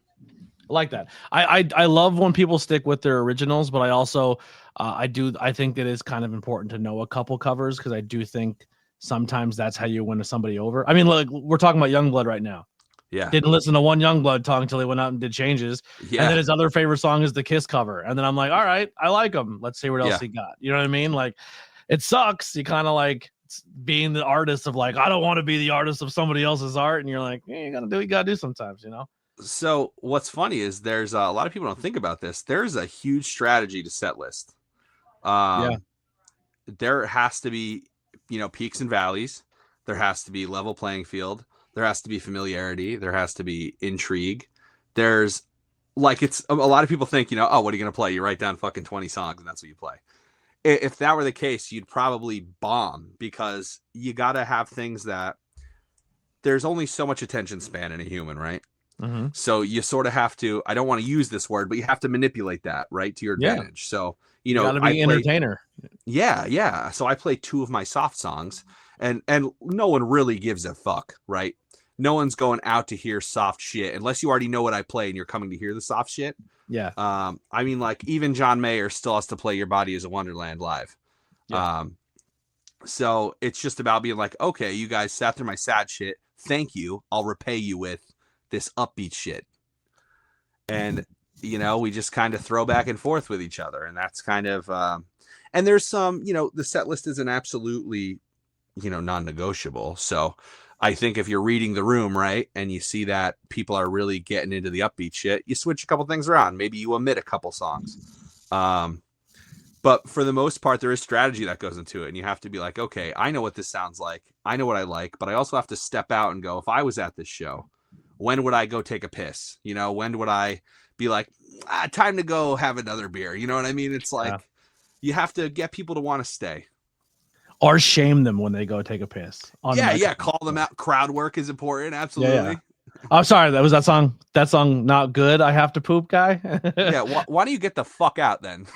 S1: I like that. I love when people stick with their originals, but I also, I think that it's kind of important to know a couple covers because I do think sometimes that's how you win somebody over. I mean, look, we're talking about Youngblood right now.
S2: Yeah.
S1: Didn't listen to one Youngblood song until he went out and did Changes. Yeah. And then his other favorite song is the Kiss cover. And then I'm like, all right, I like him. Let's see what else he got. You know what I mean? Like, it sucks. You kind of like being the artist of like, I don't want to be the artist of somebody else's art. And you're like, you gotta do what you gotta do sometimes,
S2: So what's funny is there's a lot of people don't think about this. There's a huge strategy to set list. There has to be, peaks and valleys. There has to be level playing field. There has to be familiarity. There has to be intrigue. There's like, it's a lot of people think, what are you going to play? You write down fucking 20 songs and that's what you play. if that were the case, you'd probably bomb, because you got to have things that there's only so much attention span in a human, right?
S1: Mm-hmm.
S2: So you sort of have to, I don't want to use this word, but you have to manipulate that, right, to your
S1: Yeah.
S2: advantage. So,
S1: You got to be entertainer.
S2: Yeah. So I play 2 of my soft songs, and no one really gives a fuck, right? No one's going out to hear soft shit unless you already know what I play and you're coming to hear the soft shit.
S1: Yeah.
S2: I mean, like, even John Mayer still has to play Your Body is a Wonderland live.
S1: Yeah.
S2: So it's just about being like, okay, you guys sat through my sad shit. Thank you. I'll repay you with this upbeat shit. And, we just kind of throw back and forth with each other. And that's kind of, and there's some, the set list isn't absolutely, non-negotiable. So I think if you're reading the room, right, and you see that people are really getting into the upbeat shit, you switch a couple things around. Maybe you omit a couple songs. But for the most part, there is strategy that goes into it. And you have to be like, okay, I know what this sounds like. I know what I like. But I also have to step out and go, if I was at this show, when would I go take a piss? When would I be like, time to go have another beer? You know what I mean? It's like, you have to get people to want to stay.
S1: Or shame them when they go take a piss.
S2: Call them out. Crowd work is important. Absolutely.
S1: Yeah. Oh, sorry. That was that song. That song, not good. I have to poop, guy.
S2: Yeah. Why don't you get the fuck out then?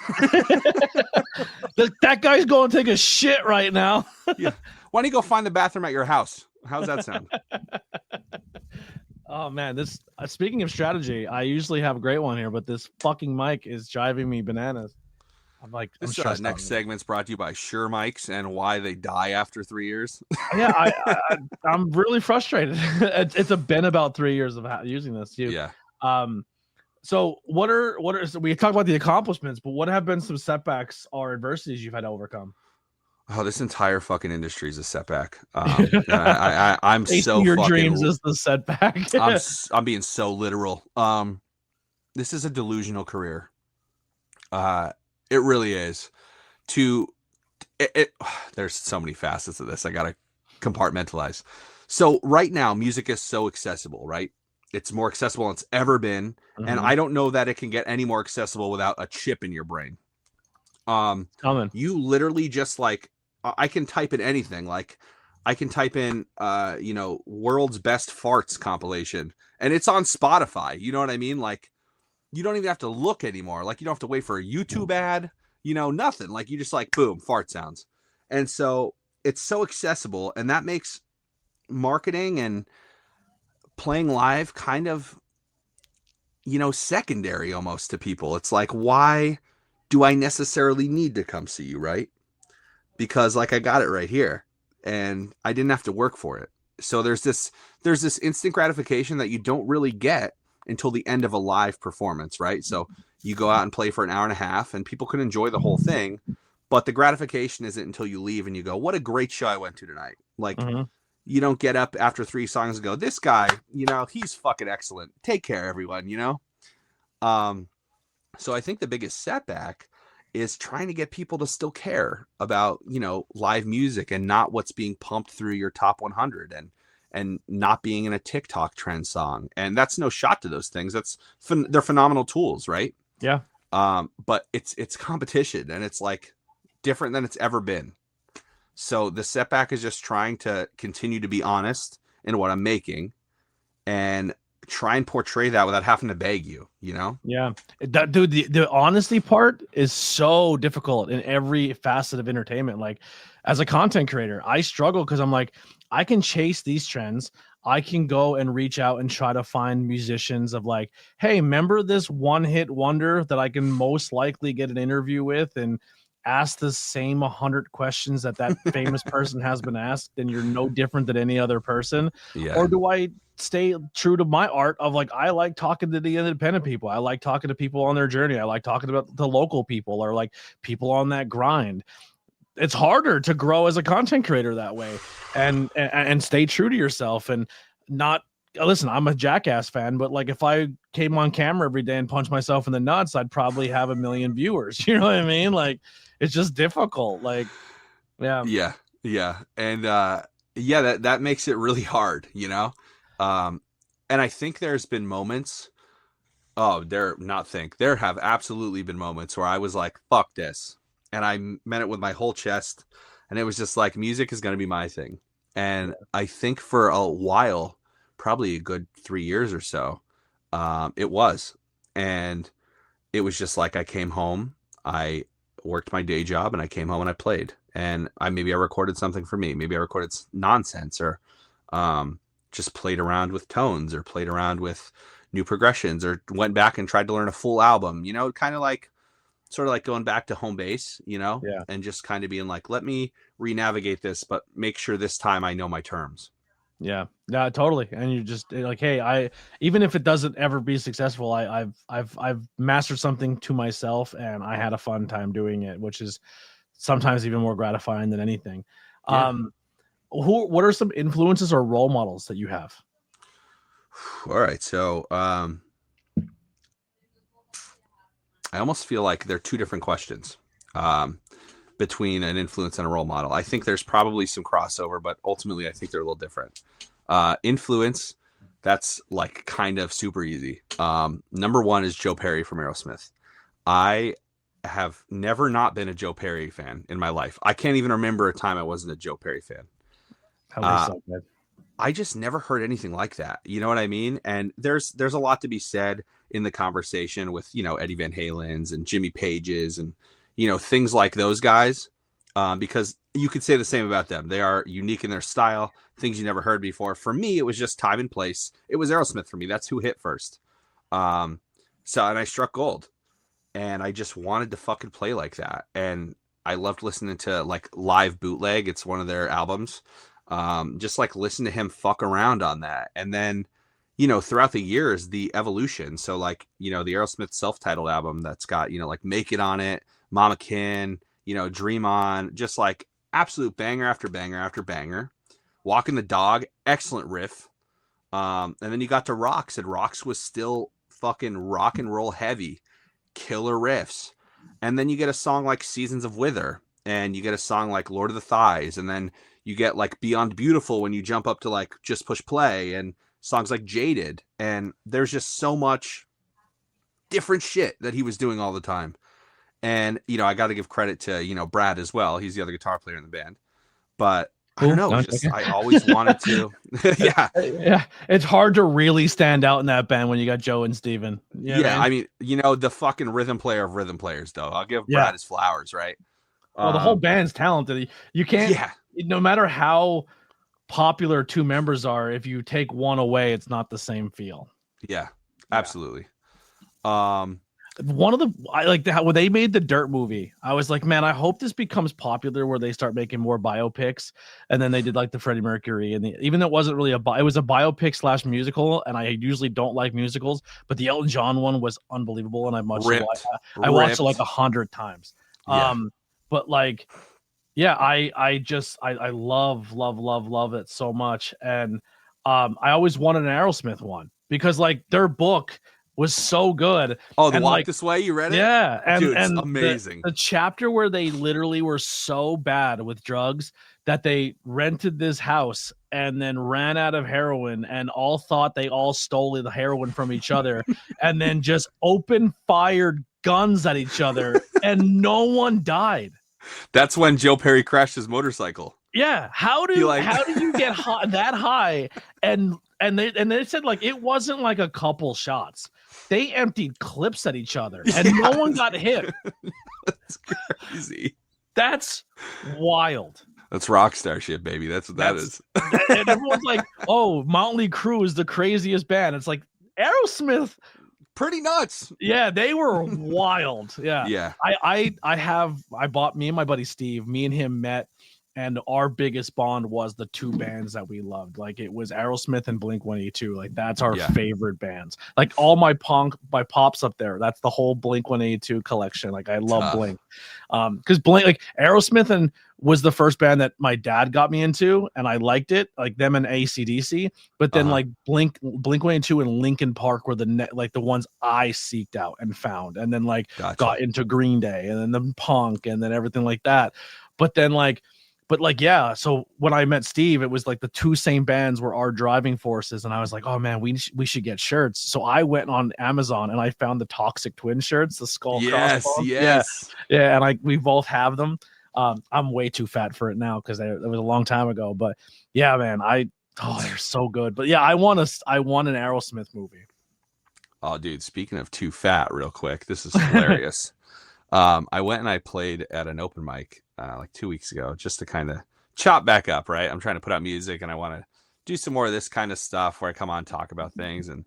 S1: That guy's going to take a shit right now.
S2: Yeah. Why don't you go find the bathroom at your house? How's that sound?
S1: Oh man, this. Speaking of strategy, I usually have a great one here, but this fucking mic is driving me bananas. I'm like,
S2: this next segment's brought to you by Shure mics and why they die after 3 years.
S1: Yeah, I'm really frustrated. It's been about 3 years of using this too.
S2: Yeah.
S1: So what are so we talked about the accomplishments, but what have been some setbacks or adversities you've had to overcome?
S2: Oh, this entire fucking industry is a setback. I'm so
S1: your
S2: fucking,
S1: dreams is the setback.
S2: I'm being so literal. This is a delusional career. It really is. There's so many facets of this. I gotta compartmentalize. So right now, music is so accessible, right? It's more accessible than it's ever been, and I don't know that it can get any more accessible without a chip in your brain. You literally just like, I can type in anything. Like, I can type in, world's best farts compilation, and it's on Spotify. You know what I mean? Like, you don't even have to look anymore. Like, you don't have to wait for a YouTube ad, nothing. Like, you just like, boom, fart sounds. And so it's so accessible, and that makes marketing and playing live kind of, secondary almost to people. It's like, why do I necessarily need to come see you, right? Because like, I got it right here and I didn't have to work for it. So there's this instant gratification that you don't really get until the end of a live performance, right? So you go out and play for an hour and a half and people can enjoy the whole thing, but the gratification isn't until you leave and you go, what a great show I went to tonight. Like, you don't get up after 3 songs and go, this guy, he's fucking excellent. Take care, everyone, So I think the biggest setback is trying to get people to still care about, live music and not what's being pumped through your top 100 and not being in a TikTok trend song. And that's no shot to those things. They're phenomenal tools, right?
S1: Yeah.
S2: But it's competition and it's like different than it's ever been. So the setback is just trying to continue to be honest in what I'm making and try and portray that without having to beg you,
S1: Yeah. Dude, the honesty part is so difficult in every facet of entertainment. Like, as a content creator, I struggle because I'm like, I can chase these trends. I can go and reach out and try to find musicians of like, hey, remember this one hit wonder that I can most likely get an interview with and ask the same 100 questions that famous person has been asked, and you're no different than any other person?
S2: Yeah.
S1: Or do I stay true to my art of like, I like talking to the independent people. I like talking to people on their journey. I like talking about the local people or like people on that grind. It's harder to grow as a content creator that way and stay true to yourself and not listen. I'm a Jackass fan, but like, if I came on camera every day and punched myself in the nuts, I'd probably have 1 million viewers. You know what I mean? Like, it's just difficult. Like, yeah.
S2: And, that makes it really hard, and I think there's been moments. There have absolutely been moments where I was like, fuck this. and I meant it with my whole chest. And it was just like, music is going to be my thing. And I think for a while, probably a good 3 years or so, it was. And it was just like, I came home, I worked my day job, and I came home and I played. And maybe I recorded something for me. Maybe I recorded nonsense, or just played around with tones, or played around with new progressions, or went back and tried to learn a full album, kind of like, sort of like going back to home base,
S1: Yeah.
S2: and just kind of being like, let me re-navigate this, but make sure this time I know my terms.
S1: Yeah, totally. And you just like, hey, even if it doesn't ever be successful, I've mastered something to myself, and I had a fun time doing it, which is sometimes even more gratifying than anything.
S2: Yeah.
S1: What are some influences or role models that you have?
S2: All right. So, I almost feel like they're two different questions, between an influence and a role model. I think there's probably some crossover, but ultimately I think they're a little different. Influence, that's like kind of super easy. Number one is Joe Perry from Aerosmith. I have never not been a Joe Perry fan in my life. I can't even remember a time I wasn't a Joe Perry fan. I just never heard anything like that. You know what I mean? And there's a lot to be said in the conversation with, Eddie Van Halen's and Jimmy Page's and, things like those guys, because you could say the same about them. They are unique in their style, things you never heard before. For me, it was just time and place. It was Aerosmith for me. That's who hit first. And I struck gold, and I just wanted to fucking play like that. And I loved listening to like Live Bootleg. It's one of their albums. Just like listen to him fuck around on that. And then, throughout the years, the evolution. So like, the Aerosmith self-titled album that's got, like Make It on it, Mama Kin, Dream On, just like absolute banger after banger after banger. Walking the Dog, excellent riff. And then you got to Rocks, and Rocks was still fucking rock and roll heavy, killer riffs. And then you get a song like Seasons of Wither, and you get a song like Lord of the Thighs, and then you get like Beyond Beautiful when you jump up to like Just Push Play, and songs like Jaded. And there's just so much different shit that he was doing all the time. And, I got to give credit to, Brad as well. He's the other guitar player in the band. But I don't know. I always wanted to.
S1: Yeah. It's hard to really stand out in that band when you got Joe and Steven.
S2: I mean, the fucking rhythm player of rhythm players, though. I'll give Brad his flowers, right?
S1: Well, the whole band's talented. You can't, no matter how popular two members are, if you take one away, it's not the same feel.
S2: Yeah, absolutely.
S1: One of when they made the Dirt movie, I was like, man, I hope this becomes popular where they start making more biopics. And then they did like the Freddie Mercury, and even though it wasn't really it was a biopic / musical, and I usually don't like musicals, but the Elton John one was unbelievable, and I watched it like 100 times. But like, I love it so much, and I always wanted an Aerosmith one because like their book was so good.
S2: Oh, the Walk This Way, you read it?
S1: Yeah, and
S2: it's amazing.
S1: The chapter where they literally were so bad with drugs that they rented this house and then ran out of heroin, and all thought they all stole the heroin from each other, and then just open fired guns at each other, and no one died.
S2: That's when Joe Perry crashed his motorcycle.
S1: Yeah, how do you get that high? And they said like it wasn't like a couple shots. They emptied clips at each other, and no one got hit.
S2: That's crazy.
S1: That's wild.
S2: That's rockstar shit, baby. That's what that is.
S1: And everyone's like, "Oh, Motley Crue is the craziest band." It's like Aerosmith,
S2: pretty nuts.
S1: Yeah, they were wild. Yeah,
S2: yeah.
S1: I bought me and my buddy Steve. Me and him met. And our biggest bond was the two bands that we loved. Like it was Aerosmith and Blink-182. Like that's our favorite bands. Like all my pops up there. That's the whole Blink-182 collection. Like I love Blink. Because Blink, like Aerosmith was the first band that my dad got me into, and I liked it. Like them and AC/DC. But then like Blink-182 and Linkin Park were the ones I seeked out and found, and then like got into Green Day, and then the punk, and then everything like that. But then like but like, yeah. So when I met Steve, it was like the two same bands were our driving forces, and I was like, oh man, we should get shirts. So I went on Amazon and I found the Toxic Twin shirts, the skull crossbones.
S2: Yes.
S1: Yeah, and we both have them. I'm way too fat for it now because it was a long time ago. But yeah, man, they're so good. But yeah, I want an Aerosmith movie.
S2: Oh, dude, speaking of too fat, real quick, this is hilarious. I went and I played at an open mic like 2 weeks ago just to kind of chop back up, right? I'm trying to put out music and I want to do some more of this kind of stuff where I come on, talk about things and,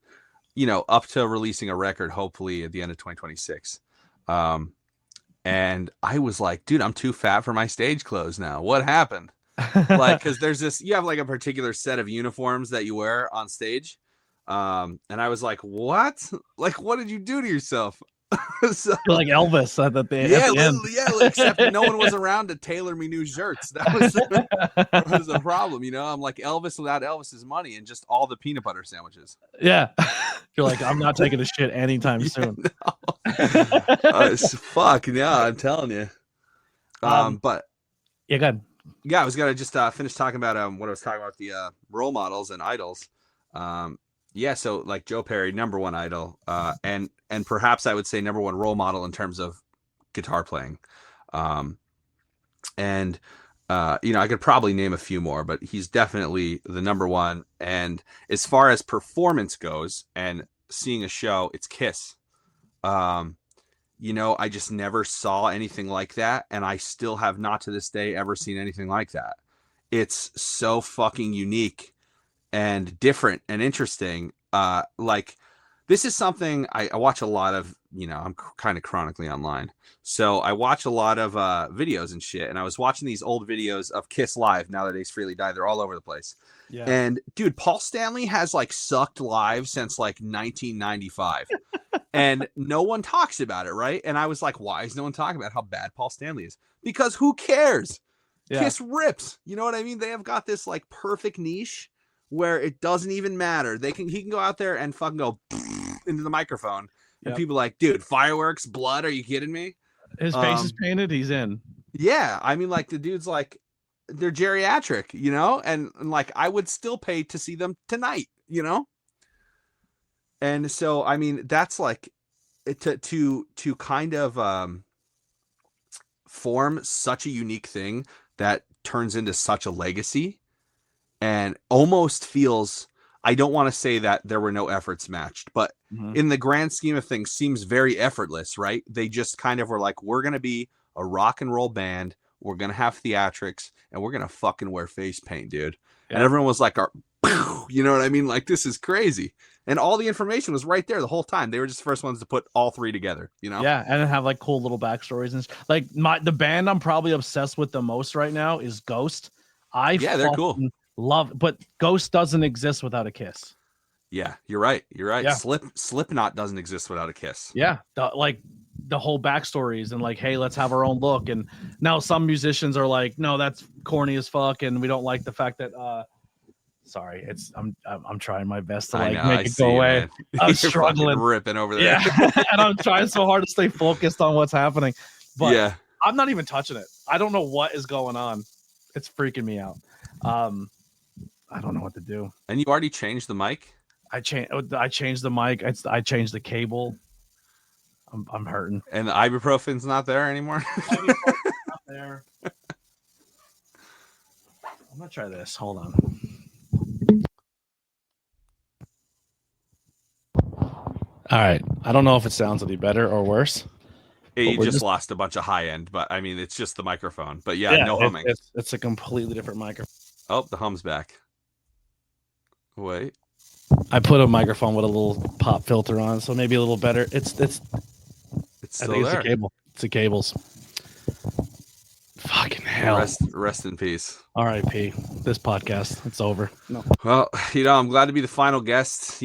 S2: up to releasing a record, hopefully at the end of 2026. And I was like, dude, I'm too fat for my stage clothes now. What happened? Like, because you have like a particular set of uniforms that you wear on stage. And I was like, what? Like, what did you do to yourself?
S1: So, like Elvis at the end.
S2: Except no one was around to tailor me new shirts. That was the problem, I'm like Elvis without Elvis's money and just all the peanut butter sandwiches.
S1: Yeah. You're like, I'm not taking a shit anytime soon.
S2: Fuck, yeah, I'm telling you. But
S1: yeah, go ahead.
S2: Yeah, I was gonna just finish talking about what I was talking about, the role models and idols. Yeah, so like Joe Perry, number one idol, and perhaps I would say number one role model in terms of guitar playing. And I could probably name a few more, but he's definitely the number one. And as far as performance goes and seeing a show, it's Kiss. I just never saw anything like that, and I still have not to this day ever seen anything like that. It's so fucking unique and different and interesting. Like, this is something I watch a lot of. I'm kind of chronically online, so I watch a lot of videos and shit. And I was watching these old videos of Kiss live. Now that Ace Frehley died, they're all over the place. Yeah. And dude, Paul Stanley has like sucked live since like 1995. And no one talks about it, right? And I was like, why is no one talking about how bad Paul Stanley is? Because who cares? Yeah. Kiss rips. You know what I mean? They have got this like perfect niche where it doesn't even matter. He can go out there and fucking go into the microphone, and people are like, dude, fireworks, blood, are you kidding me?
S1: His face is painted, he's in.
S2: Yeah, I mean, like, the dude's like, they're geriatric, and like, I would still pay to see them tonight, And so, I mean, that's like to kind of form such a unique thing that turns into such a legacy, and almost feels, I don't want to say that there were no efforts matched, but in the grand scheme of things, seems very effortless, right? They just kind of were like, we're going to be a rock and roll band. We're going to have theatrics, and we're going to fucking wear face paint, dude. Yeah. And everyone was like, you know what I mean? Like, this is crazy. And all the information was right there the whole time. They were just the first ones to put all three together,
S1: Yeah, and have like cool little backstories and like the band I'm probably obsessed with the most right now is Ghost.
S2: They're cool.
S1: But Ghost doesn't exist without a Kiss.
S2: Yeah, you're right.
S1: Yeah.
S2: Slipknot doesn't exist without a Kiss.
S1: Yeah, the whole backstories and like, hey, let's have our own look. And now some musicians are like, no, that's corny as fuck, and we don't like the fact that. Sorry, I'm trying my best to make it go away. Man. I'm struggling,
S2: ripping over there.
S1: Yeah, and I'm trying so hard to stay focused on what's happening. But
S2: yeah,
S1: I'm not even touching it. I don't know what is going on. It's freaking me out. I don't know what to do.
S2: And you already changed the mic?
S1: I changed the mic. I changed the cable. I'm hurting.
S2: And the ibuprofen's not there anymore?
S1: Not there. I'm gonna try this. Hold on. All right. I don't know if it sounds any better or worse.
S2: You just lost a bunch of high end, but I mean, it's just the microphone. But yeah, no humming.
S1: It's a completely different microphone.
S2: Oh, the hum's back. Wait.
S1: I put a microphone with a little pop filter on, so maybe a little better. It's
S2: still
S1: I think
S2: there.
S1: It's a cable. It's the cables. Fucking hell.
S2: Rest in peace.
S1: R.I.P. This podcast. It's over. No.
S2: Well, I'm glad to be the final guest.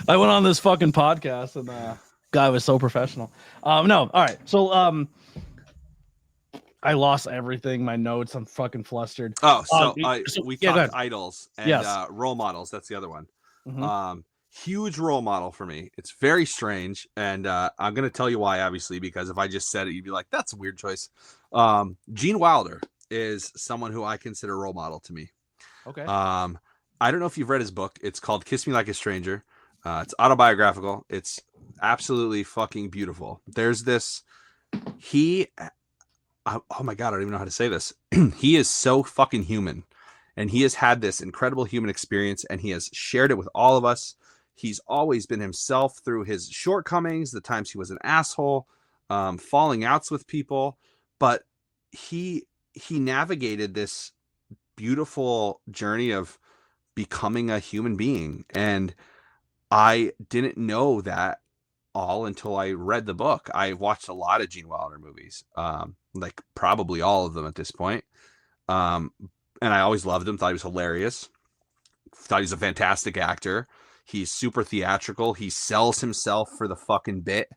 S1: I went on this fucking podcast and guy was so professional. No, all right. So I lost everything. My notes. I'm fucking flustered.
S2: Oh, we talked idols and
S1: yes.
S2: Role models. That's the other one. Mm-hmm. huge role model for me. It's very strange, and I'm going to tell you why, obviously, because if I just said it, you'd be like, that's a weird choice. Gene Wilder is someone who I consider a role model to me.
S1: Okay.
S2: I don't know if you've read his book. It's called Kiss Me Like a Stranger. It's autobiographical. It's absolutely fucking beautiful. There's this, oh my God, I don't even know how to say this. He is so fucking human, and he has had this incredible human experience, and he has shared it with all of us. He's always been himself through his shortcomings, the times he was an asshole, falling outs with people, but he navigated this beautiful journey of becoming a human being. And I didn't know that all until I read the book. I watched a lot of Gene Wilder movies, like probably all of them at this point. And I always loved him, thought he was hilarious, thought he was a fantastic actor. He's super theatrical. He sells himself for the fucking bit,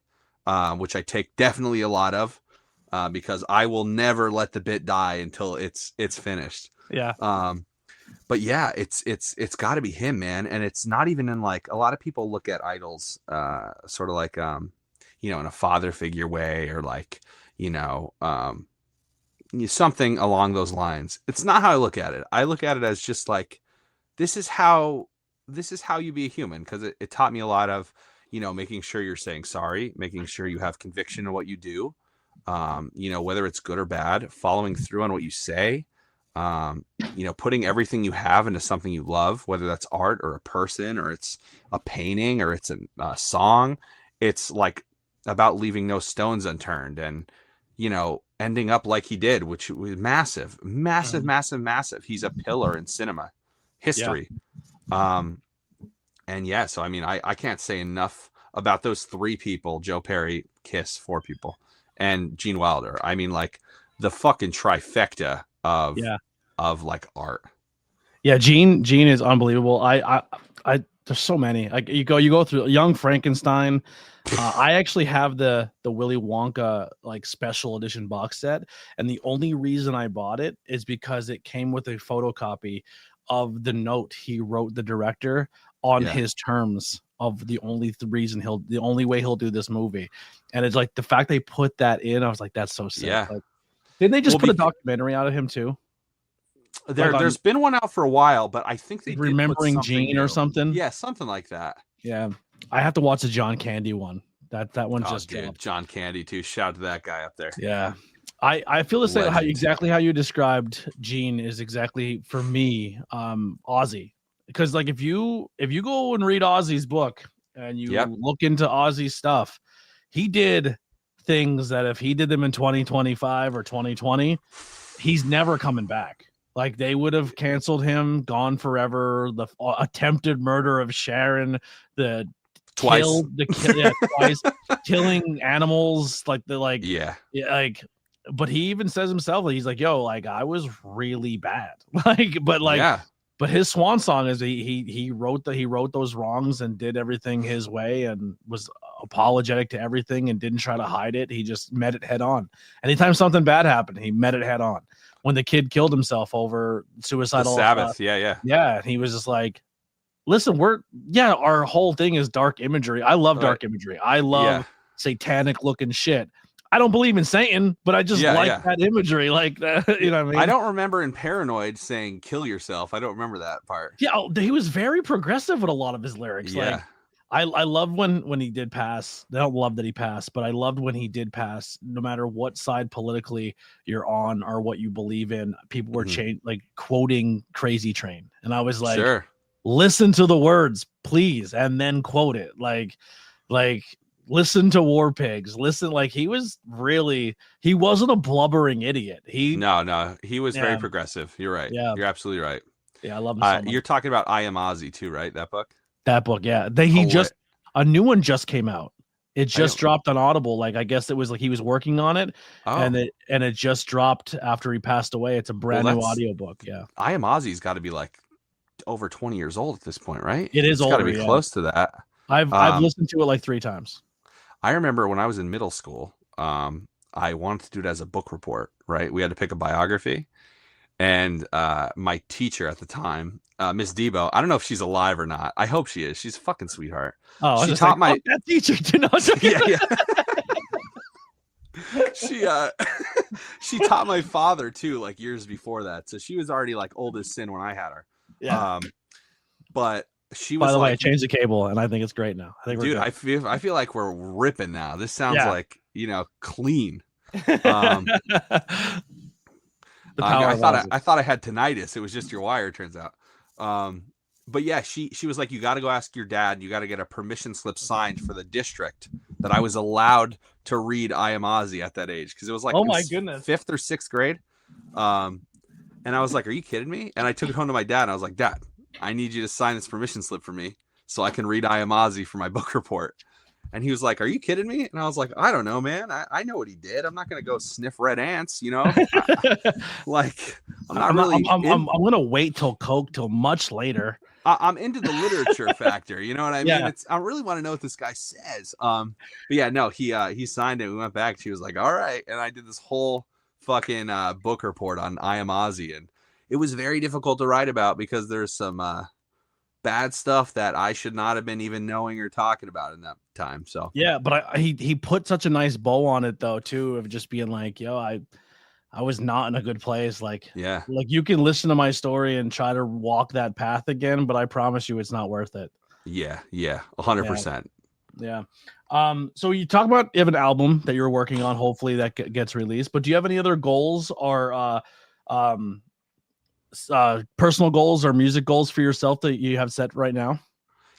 S2: which I take definitely a lot of, because I will never let the bit die until it's finished.
S1: Yeah.
S2: But yeah, it's got to be him, man. And it's not even in like, a lot of people look at idols sort of like in a father figure way, or like something along those lines. It's not how I look at it. I look at it as just like, this is how you be a human, because it taught me a lot of making sure you're saying sorry, making sure you have conviction in what you do, whether it's good or bad, following through on what you say, putting everything you have into something you love, whether that's art or a person or it's a painting or it's a song. It's like about leaving no stones unturned, and ending up like he did, which was massive. He's a pillar in cinema history. Yeah. And yeah, so I mean, I can't say enough about those three people: Joe Perry, Kiss, four people, and Gene Wilder. I mean, like the fucking trifecta of like art.
S1: Yeah, Gene is unbelievable. I there's so many. Like you go through Young Frankenstein. I actually have the Willy Wonka like special edition box set, and the only reason I bought it is because it came with a photocopy of the note he wrote the director on his terms of the only way he'll do this movie. And it's like the fact they put that in, I was like, that's so sick.
S2: Yeah.
S1: Like, didn't they just put a documentary out of him too?
S2: There's been one out for a while, but I think they
S1: Remembering Gene
S2: new.
S1: Or something.
S2: Yeah, something like that.
S1: Yeah, I have to watch the John Candy one. That one just dropped.
S2: John Candy too. Shout out to that guy up there.
S1: Yeah, I feel the same. Exactly how you described Gene is exactly for me. Ozzy, because like if you go and read Ozzy's book and you look into Ozzy's stuff, he did things that if he did them in 2025 or 2020, he's never coming back. Like they would have canceled him, gone forever. The attempted murder of Sharon, twice, killing animals, but he even says himself, he's like, yo, like I was really bad. But his swan song is he wrote those wrongs and did everything his way and was apologetic to everything and didn't try to hide it. He just met it head on. Anytime something bad happened, he met it head on. When the kid killed himself over suicidal
S2: Sabbath,
S1: he was just like, listen, our whole thing is dark imagery. I love dark imagery. I love satanic looking shit. I don't believe in Satan, but I just like that imagery. Like, you know what I mean?
S2: I don't remember in Paranoid saying kill yourself. I don't remember that part.
S1: Yeah, he was very progressive with a lot of his lyrics.
S2: Yeah.
S1: Like, I love when he did pass. I don't love that he passed, but I loved when he did pass. No matter what side politically you're on or what you believe in, people were quoting Crazy Train. And I was like, listen to the words, please, and then quote it. Like listen to War Pigs. Listen, like he wasn't a blubbering idiot. He
S2: was very progressive. You're right. Yeah, you're absolutely right.
S1: Yeah, I love him so much.
S2: You're talking about I Am Ozzy too, right? That book.
S1: That book, yeah. A new one just came out. It just dropped on Audible. Like I guess it was like he was working on it, and it just dropped after he passed away. It's a brand new audiobook. Yeah,
S2: I Am Ozzy's got to be like over 20 years old at this point, right?
S1: It's
S2: got to be close to that.
S1: I've listened to it like 3 times.
S2: I remember when I was in middle school, I wanted to do it as a book report. Right, we had to pick a biography. And my teacher at the time, Miss Debo, I don't know if she's alive or not. I hope she is. She's a fucking sweetheart.
S1: Oh,
S2: she taught my
S1: that teacher.
S2: yeah. She taught my father too, like years before that. So she was already like old as sin when I had her.
S1: Yeah.
S2: But she was
S1: By the way, I
S2: like,
S1: changed the cable and I think it's great now. I think
S2: dude, I feel like we're ripping now. This sounds like, clean. I thought I had tinnitus. It was just your wire, turns out. But yeah, she was like, you got to go ask your dad. You got to get a permission slip signed for the district that I was allowed to read I Am Ozzy at that age, because it was like,
S1: oh my goodness,
S2: 5th or 6th grade. And I was like, are you kidding me? And I took it home to my dad. And I was like, Dad, I need you to sign this permission slip for me so I can read I Am Ozzy for my book report. And he was like, are you kidding me? And I was like, I don't know, man. I know what he did. I'm not going to go sniff red ants, you know? Like, I'm
S1: going to wait till much later.
S2: I'm into the literature factor. You know what I mean? Yeah. I really want to know what this guy says. But yeah, no, he signed it. We went back. She was like, all right. And I did this whole fucking book report on I Am Ozzy. And it was very difficult to write about because there's some bad stuff that I should not have been even knowing or talking about in that time. So
S1: yeah, but he put such a nice bow on it though too, of just being like, yo, I was not in a good place. Like,
S2: yeah,
S1: like you can listen to my story and try to walk that path again, but I promise you it's not worth it.
S2: Yeah, 100%.
S1: Yeah. So you talk about you have an album that you're working on, hopefully that gets released, but do you have any other goals or personal goals or music goals for yourself that you have set right now?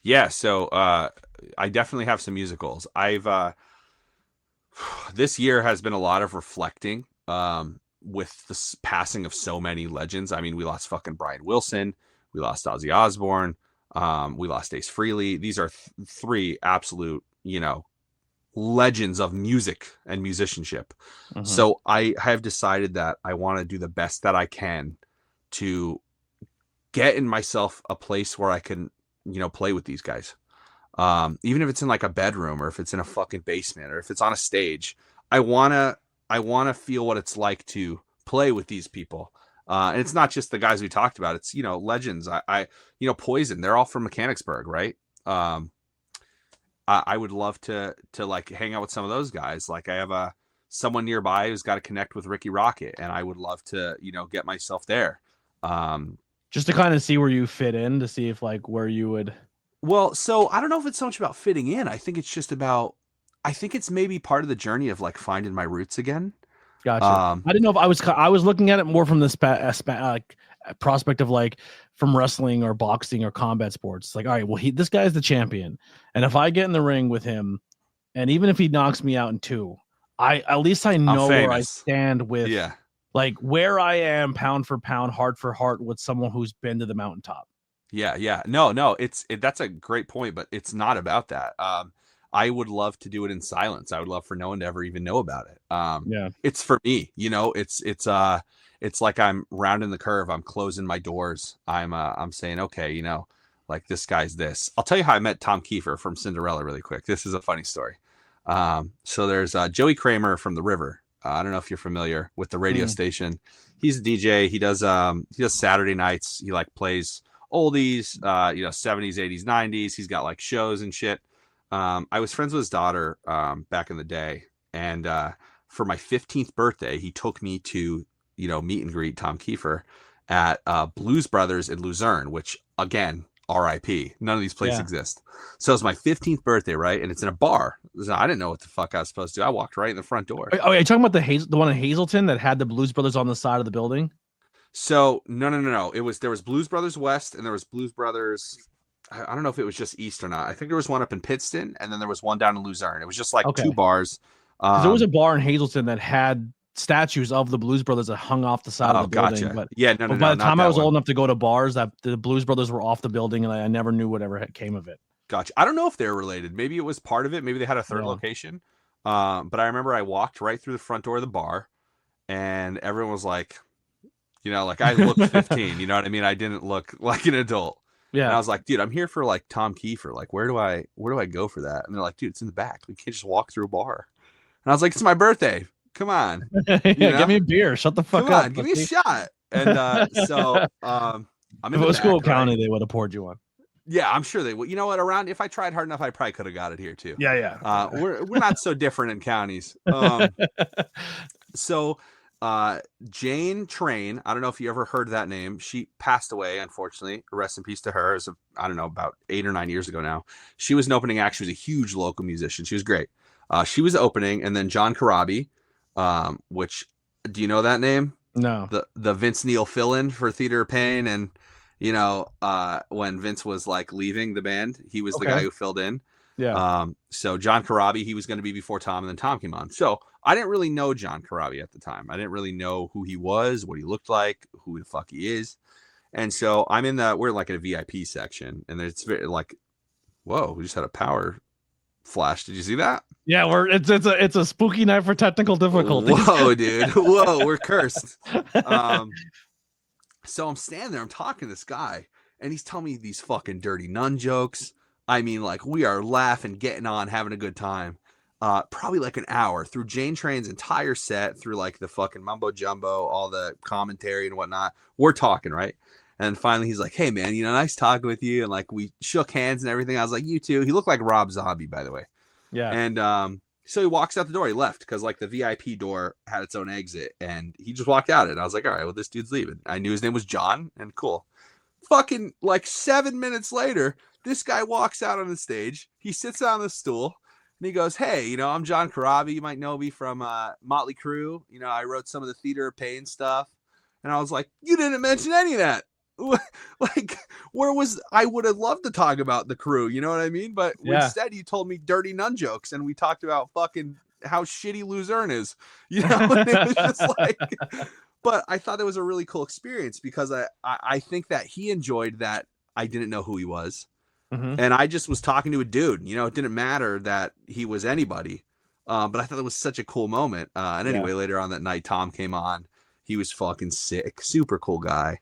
S2: Yeah, so I definitely have some music goals. I've this year has been a lot of reflecting with the passing of so many legends. I mean, we lost fucking Brian Wilson, we lost Ozzy Osbourne, we lost Ace Frehley. These are 3 absolute, legends of music and musicianship. Mm-hmm. So I have decided that I want to do the best that I can to get in myself a place where I can, play with these guys. Even if it's in like a bedroom or if it's in a fucking basement or if it's on a stage, I want to feel what it's like to play with these people. And it's not just the guys we talked about. It's, legends. I Poison, they're all from Mechanicsburg, right? I would love to like hang out with some of those guys. Like I have someone nearby who's got to connect with Ricky Rocket, and I would love to, get myself there.
S1: Just to kind of see where you fit in, to see if like where you would.
S2: Well, so I don't know if it's so much about fitting in. I think it's just about, I think it's maybe part of the journey of like finding my roots again.
S1: Gotcha. I didn't know if I was looking at it more from this prospect of like from wrestling or boxing or combat sports. It's like, all right, well, this guy's the champion, and if I get in the ring with him, and even if he knocks me out in 2, at least I know where I stand with, like where I am pound for pound, heart for heart with someone who's been to the mountaintop.
S2: Yeah. No, that's a great point, but it's not about that. I would love to do it in silence. I would love for no one to ever even know about it. It's for me, it's like I'm rounding the curve. I'm closing my doors. I'm saying, okay, like this guy's this. I'll tell you how I met Tom Kiefer from Cinderella really quick. This is a funny story. So there's Joey Kramer from The River. I don't know if you're familiar with the radio station. He's a DJ. He does Saturday nights. He like plays oldies, 70s, 80s, 90s. He's got like shows and shit. I was friends with his daughter back in the day, and for my 15th birthday, he took me to meet and greet Tom Kiefer at Blues Brothers in Luzerne, which again, R.I.P. None of these places exist. So it's my 15th birthday, right? And it's in a bar. So I didn't know what the fuck I was supposed to do. I walked right in the front door.
S1: Oh, are you talking about the one in Hazleton that had the Blues Brothers on the side of the building?
S2: So no. There was Blues Brothers West, and there was Blues Brothers. I don't know if it was just East or not. I think there was one up in Pittston, and then there was one down in Luzerne. It was just like 2 bars.
S1: There was a bar in Hazleton that had statues of the Blues Brothers that hung off the side of the building.
S2: Gotcha.
S1: But
S2: yeah,
S1: no. By the time I was old enough to go to bars, that the Blues Brothers were off the building, and I never knew whatever came of it.
S2: Gotcha. I don't know if they're related. Maybe it was part of it. Maybe they had a third location. But I remember I walked right through the front door of the bar, and everyone was like, like I looked 15. You know what I mean? I didn't look like an adult. Yeah. And I was like, dude, I'm here for like Tom Kiefer. Like, where do I go for that? And they're like, dude, it's in the back. We can't just walk through a bar. And I was like, it's my birthday. Come on.
S1: Give me a beer. Shut the fuck up.
S2: Give me a shot. And I'm in
S1: If it
S2: the
S1: was
S2: back,
S1: School
S2: right?
S1: County, they would have poured you one.
S2: Yeah, I'm sure they would. You know what? Around, if I tried hard enough, I probably could have got it here too.
S1: Yeah.
S2: We're not so different in counties. So Jane Train, I don't know if you ever heard that name. She passed away, unfortunately. Rest in peace to her. It was, I don't know, about 8 or 9 years ago now. She was an opening act. She was a huge local musician. She was great. She was opening, and then John Corabi, which, do you know that name?
S1: No.
S2: The Vince Neil fill-in for Theater of Pain, and when Vince was like leaving the band, he was the guy who filled in.
S1: Yeah.
S2: So John Corabi, he was going to be before Tom, and then Tom came on. So I didn't really know John Corabi at the time. I didn't really know who he was, what he looked like, who the fuck he is. And so we're like in a VIP section, and it's very like, whoa, we just had a power flash. Did you see that?
S1: Yeah, it's a spooky night for technical difficulties.
S2: Whoa, dude. Whoa, we're cursed. So I'm standing there, I'm talking to this guy, and he's telling me these fucking dirty nun jokes. I mean, like, we are laughing, getting on, having a good time. Probably like an hour through Jane Train's entire set, through like the fucking mumbo jumbo, all the commentary and whatnot. We're talking, right? And finally he's like, hey man, nice talking with you. And like, we shook hands and everything. I was like, you too. He looked like Rob Zombie, by the way.
S1: Yeah.
S2: And so he walks out the door. He left because like the VIP door had its own exit, and he just walked out. And I was like, all right, well, this dude's leaving. I knew his name was John, and cool. Fucking like 7 minutes later, this guy walks out on the stage. He sits on the stool, and he goes, hey, I'm John Corabi. You might know me from Motley Crue. I wrote some of the Theater of Pain stuff. And I was like, you didn't mention any of that. Like, I would have loved to talk about the Crew, you know what I mean? But instead you told me dirty nun jokes, and we talked about fucking how shitty Luzerne is, and it was just like, but I thought it was a really cool experience because I think that he enjoyed that I didn't know who he was. Mm-hmm. And I just was talking to a dude, it didn't matter that he was anybody. But I thought it was such a cool moment. And anyway, later on that night, Tom came on. He was fucking sick, super cool guy.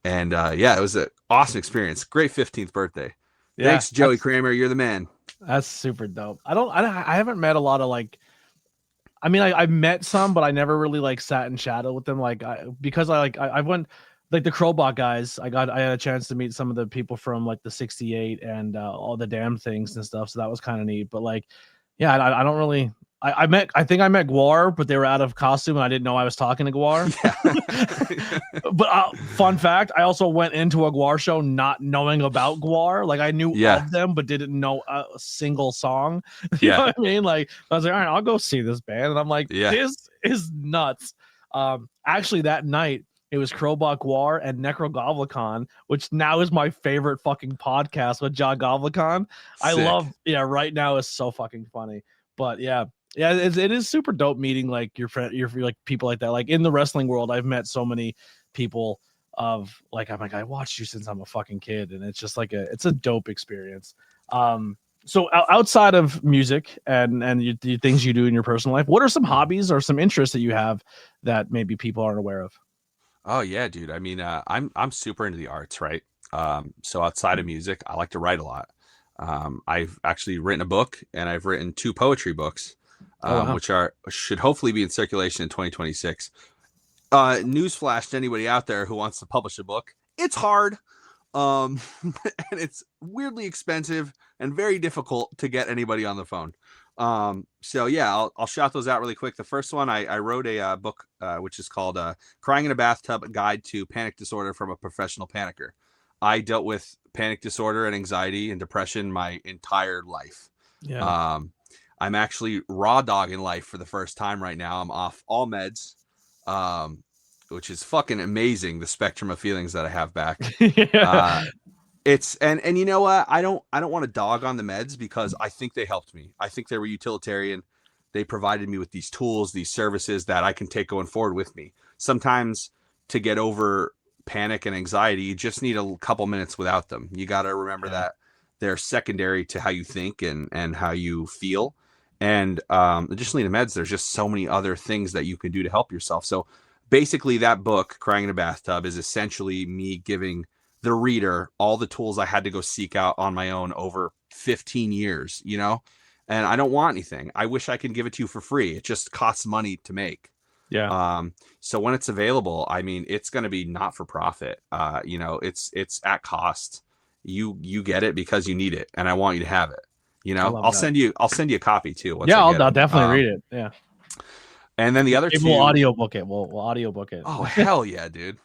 S2: And it was an awesome experience. Great 15th birthday. Yeah, thanks, Joey Kramer. You're the man.
S1: That's super dope. I haven't met a lot of like, I mean, I've met some, but I never really like sat in shadow with them. Like, I went like the Crowbot guys. I had a chance to meet some of the people from like the 68 and all the damn things and stuff. So that was kind of neat. But like, yeah, I don't really. I think I met Gwar, but they were out of costume, and I didn't know I was talking to Gwar. Yeah. But fun fact, I also went into a Gwar show not knowing about Gwar. Like, I knew of them, but didn't know a single song. You know what I mean? Like, I was like, all right, I'll go see this band. And I'm like, this is nuts. Actually, that night, it was Crowbot Gwar and Necrogoblicon, which now is my favorite fucking podcast with John Goblicon. I love, Right Now is so fucking funny. But yeah, it is super dope meeting like your friend, your like people like that. Like in the wrestling world, I've met so many people of like, I'm like, I watched you since I'm a fucking kid, and it's just like it's a dope experience. So outside of music and the things you do in your personal life, what are some hobbies or some interests that you have that maybe people aren't aware of?
S2: Oh yeah, dude. I mean, I'm super into the arts, right? So outside of music, I like to write a lot. I've actually written a book, and I've written 2 poetry books, which should hopefully be in circulation in 2026. Newsflash to anybody out there who wants to publish a book: it's hard, and it's weirdly expensive and very difficult to get anybody on the phone. So yeah, I'll shout those out really quick. The first one, I wrote a book which is called "Crying in a Bathtub: A Guide to Panic Disorder from a Professional Panicker." I dealt with panic disorder and anxiety and depression my entire life. Yeah. I'm actually raw dogging life for the first time right now. I'm off all meds, which is fucking amazing. The spectrum of feelings that I have back. It's and you know what? I don't want to dog on the meds because I think they helped me. I think they were utilitarian. They provided me with these tools, these services that I can take going forward with me. Sometimes to get over panic and anxiety, you just need a couple minutes without them. You got to remember that they're secondary to how you think and how you feel. And additionally to meds, there's just so many other things that you can do to help yourself. So basically that book, Crying in a Bathtub, is essentially me giving the reader all the tools I had to go seek out on my own over 15 years, and I don't want anything. I wish I could give it to you for free. It just costs money to make.
S1: Yeah.
S2: So when it's available, I mean, it's going to be not for profit. It's at cost. You get it because you need it, and I want you to have it.
S1: I love
S2: I'll
S1: that.
S2: send you a copy too once
S1: Yeah,
S2: I
S1: I'll,
S2: get
S1: I'll
S2: it.
S1: definitely read it. Yeah.
S2: And then the other
S1: Maybe we'll
S2: two,
S1: audiobook it. We'll audiobook it.
S2: oh hell yeah, dude.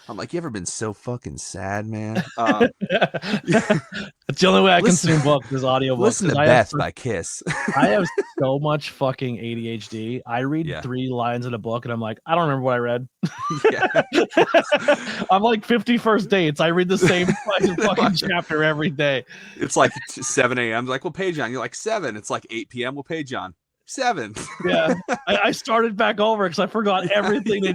S2: I'm like, you ever been so fucking sad, man?
S1: It's the only way I
S2: listen,
S1: consume books is audiobooks.
S2: listen to Beth by Kiss.
S1: I have so much fucking ADHD. I read
S2: Yeah.
S1: 3 lines in a book and I'm like, I don't remember what I read.
S2: Yeah.
S1: I'm like 51st dates. I read the same fucking chapter every day.
S2: It's like 7 a.m. Like, what page on? You're like 7. It's like 8 p.m. What page on? 7.
S1: Yeah. I started back over because I forgot everything.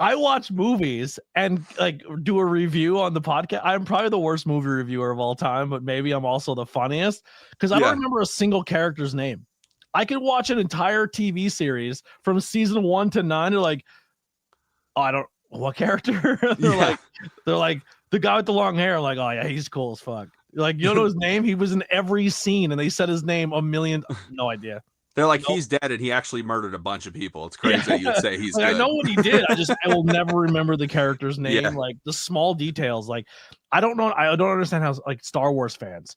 S1: I watch movies and like do a review on the podcast. I'm probably the worst movie reviewer of all time, but maybe I'm also the funniest because I don't remember a single character's name. I could watch an entire TV series from season 1 to 9. They're like, oh, I don't what character? they're like the guy with the long hair. I'm like, oh yeah, he's cool as fuck. Like, you know his name? He was in every scene and they said his name a million. No idea.
S2: They're like, he's dead and he actually murdered a bunch of people. It's crazy that you'd say he's
S1: like,
S2: good.
S1: I know what he did. I will never remember the character's name. Yeah. Like the small details. Like, I don't know. I don't understand how like Star Wars fans,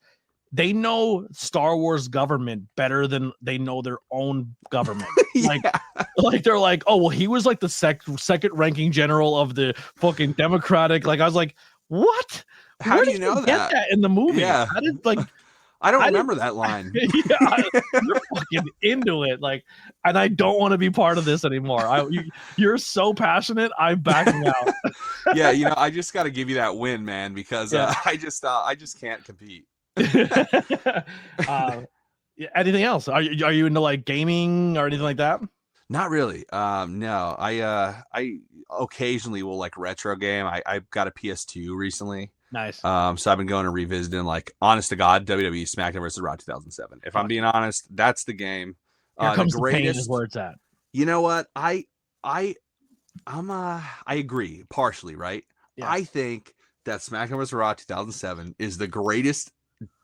S1: they know Star Wars government better than they know their own government. Like they're like, oh, well, he was like the second ranking general of the fucking Democratic. Like, I was like, what?
S2: How do you know
S1: that? Get that in the movie?
S2: Yeah.
S1: How did like?
S2: I don't remember that line.
S1: You're fucking into it, like, and I don't want to be part of this anymore. You're so passionate. I'm backing out.
S2: Yeah, I just got to give you that win, man, because I just can't compete.
S1: Anything else? Are you into like gaming or anything like that?
S2: Not really. No. I occasionally will like retro game. I got a PS2 recently.
S1: Nice.
S2: So I've been going and revisiting, like, honest to God, WWE SmackDown vs. Raw 2007. If I'm being honest, that's the game.
S1: Here comes the pain is where it's at.
S2: You know what? I agree partially, right? Yeah. I think that SmackDown vs. Raw 2007 is the greatest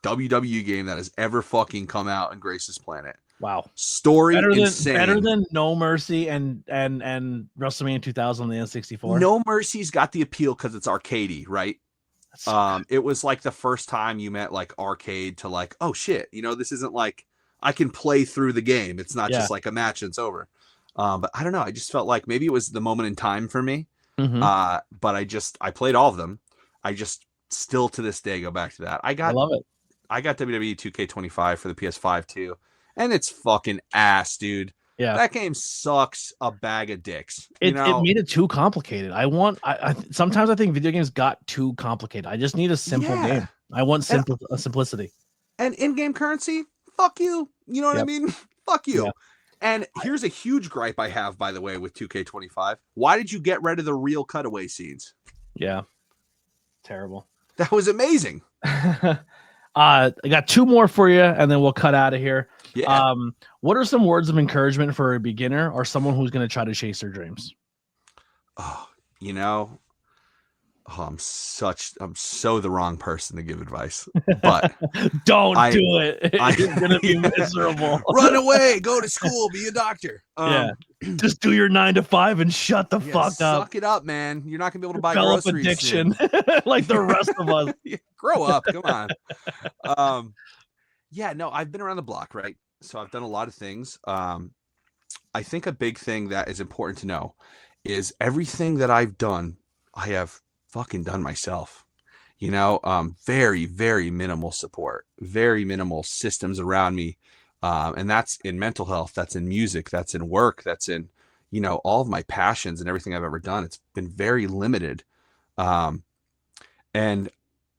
S2: WWE game that has ever fucking come out and graced this planet.
S1: Wow.
S2: Story insane.
S1: Better than No Mercy and WrestleMania 2000 on the N64.
S2: No Mercy's got the appeal because it's arcadey, right? It was like the first time you met like arcade to like, oh shit, this isn't like I can play through the game. It's not just like a match and it's over. But I don't know. I just felt like maybe it was the moment in time for me. Mm-hmm. But I played all of them. I just still to this day go back to that. I love it. I got WWE 2K25 for the PS5 too. And it's fucking ass, dude. Yeah, that game sucks a bag of dicks.
S1: It made it too complicated. Sometimes I think video games got too complicated. I just need a simple game. I want simplicity.
S2: And in-game currency, fuck you. You know what I mean? Fuck you. Yeah. And here's a huge gripe I have, by the way, with 2K25. Why did you get rid of the real cutaway scenes?
S1: Yeah, terrible.
S2: That was amazing.
S1: I got 2 more for you, and then we'll cut out of here.
S2: Yeah.
S1: What are some words of encouragement for a beginner or someone who's going to try to chase their dreams?
S2: Oh, I'm so the wrong person to give advice, but
S1: don't do it. You're going to be miserable.
S2: Run away, go to school, be a doctor.
S1: Just do your 9 to 5 and shut the fuck up.
S2: Suck it up, man. You're not going to be able to buy groceries.
S1: Addiction like the rest of us.
S2: Grow up. Come on. I've been around the block, right? So I've done a lot of things. I think a big thing that is important to know is everything that I've done, I have fucking done myself. Very, very minimal support, very minimal systems around me. And that's in mental health, that's in music, that's in work, that's in, all of my passions and everything I've ever done. It's been very limited. And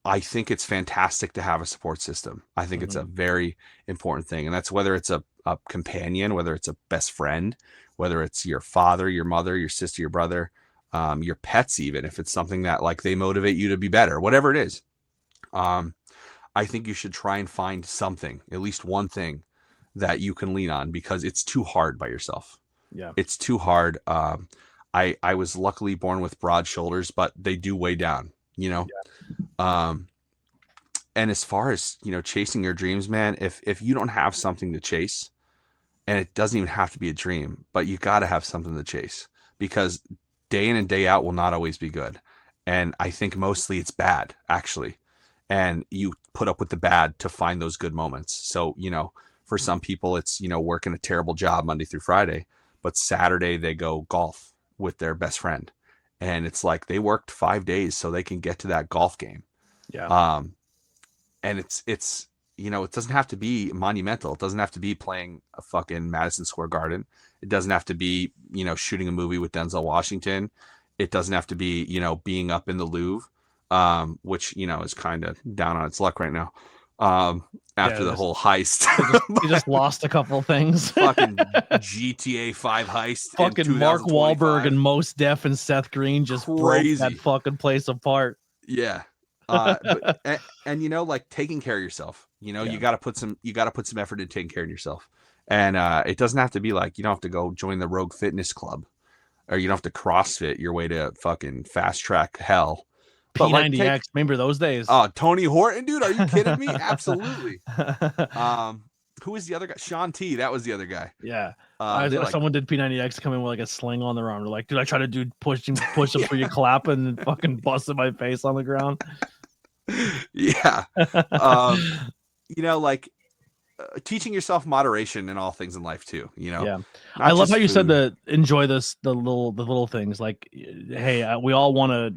S2: I think it's fantastic to have a support system. I think it's a very important thing. And that's whether it's a companion, whether it's a best friend, whether it's your father, your mother, your sister, your brother, your pets, even if it's something that like they motivate you to be better, whatever it is. I think you should try and find something, at least one thing that you can lean on, because it's too hard by yourself.
S1: Yeah.
S2: It's too hard. I was luckily born with broad shoulders, but they do weigh down, and as far as, chasing your dreams, man, if you don't have something to chase And it doesn't even have to be a dream, but you got to have something to chase, because day in and day out will not always be good. And I think mostly it's bad, actually. And you put up with the bad to find those good moments. So, for some people, it's, working a terrible job Monday through Friday, but Saturday they go golf with their best friend. And it's like they worked 5 days so they can get to that golf game.
S1: Yeah.
S2: And it's, it doesn't have to be monumental. It doesn't have to be playing a fucking Madison Square Garden. It doesn't have to be, shooting a movie with Denzel Washington. It doesn't have to be, being up in the Louvre, which, is kind of down on its luck right now. After the whole heist.
S1: You just lost a couple things.
S2: Fucking GTA 5 heist.
S1: Fucking Mark Wahlberg and Mos Def and Seth Green just broke that fucking place apart.
S2: Yeah. And like taking care of yourself, you got to put some effort into taking care of yourself. And it doesn't have to be like, you don't have to go join the Rogue Fitness Club, or you don't have to CrossFit your way to fucking fast track hell.
S1: P90X, remember those days?
S2: Oh, Tony Horton, dude, are you kidding me? Absolutely. Who was the other guy? Sean T. That was the other guy.
S1: Yeah. Someone did P90X come in with like a sling on their arm. They're like, dude, I tried to do push-ups for you clapping and fucking busted my face on the ground.
S2: Yeah. Teaching yourself moderation in all things in life too,
S1: Yeah. I love how you said that enjoy the little things. Like, hey, we all want to,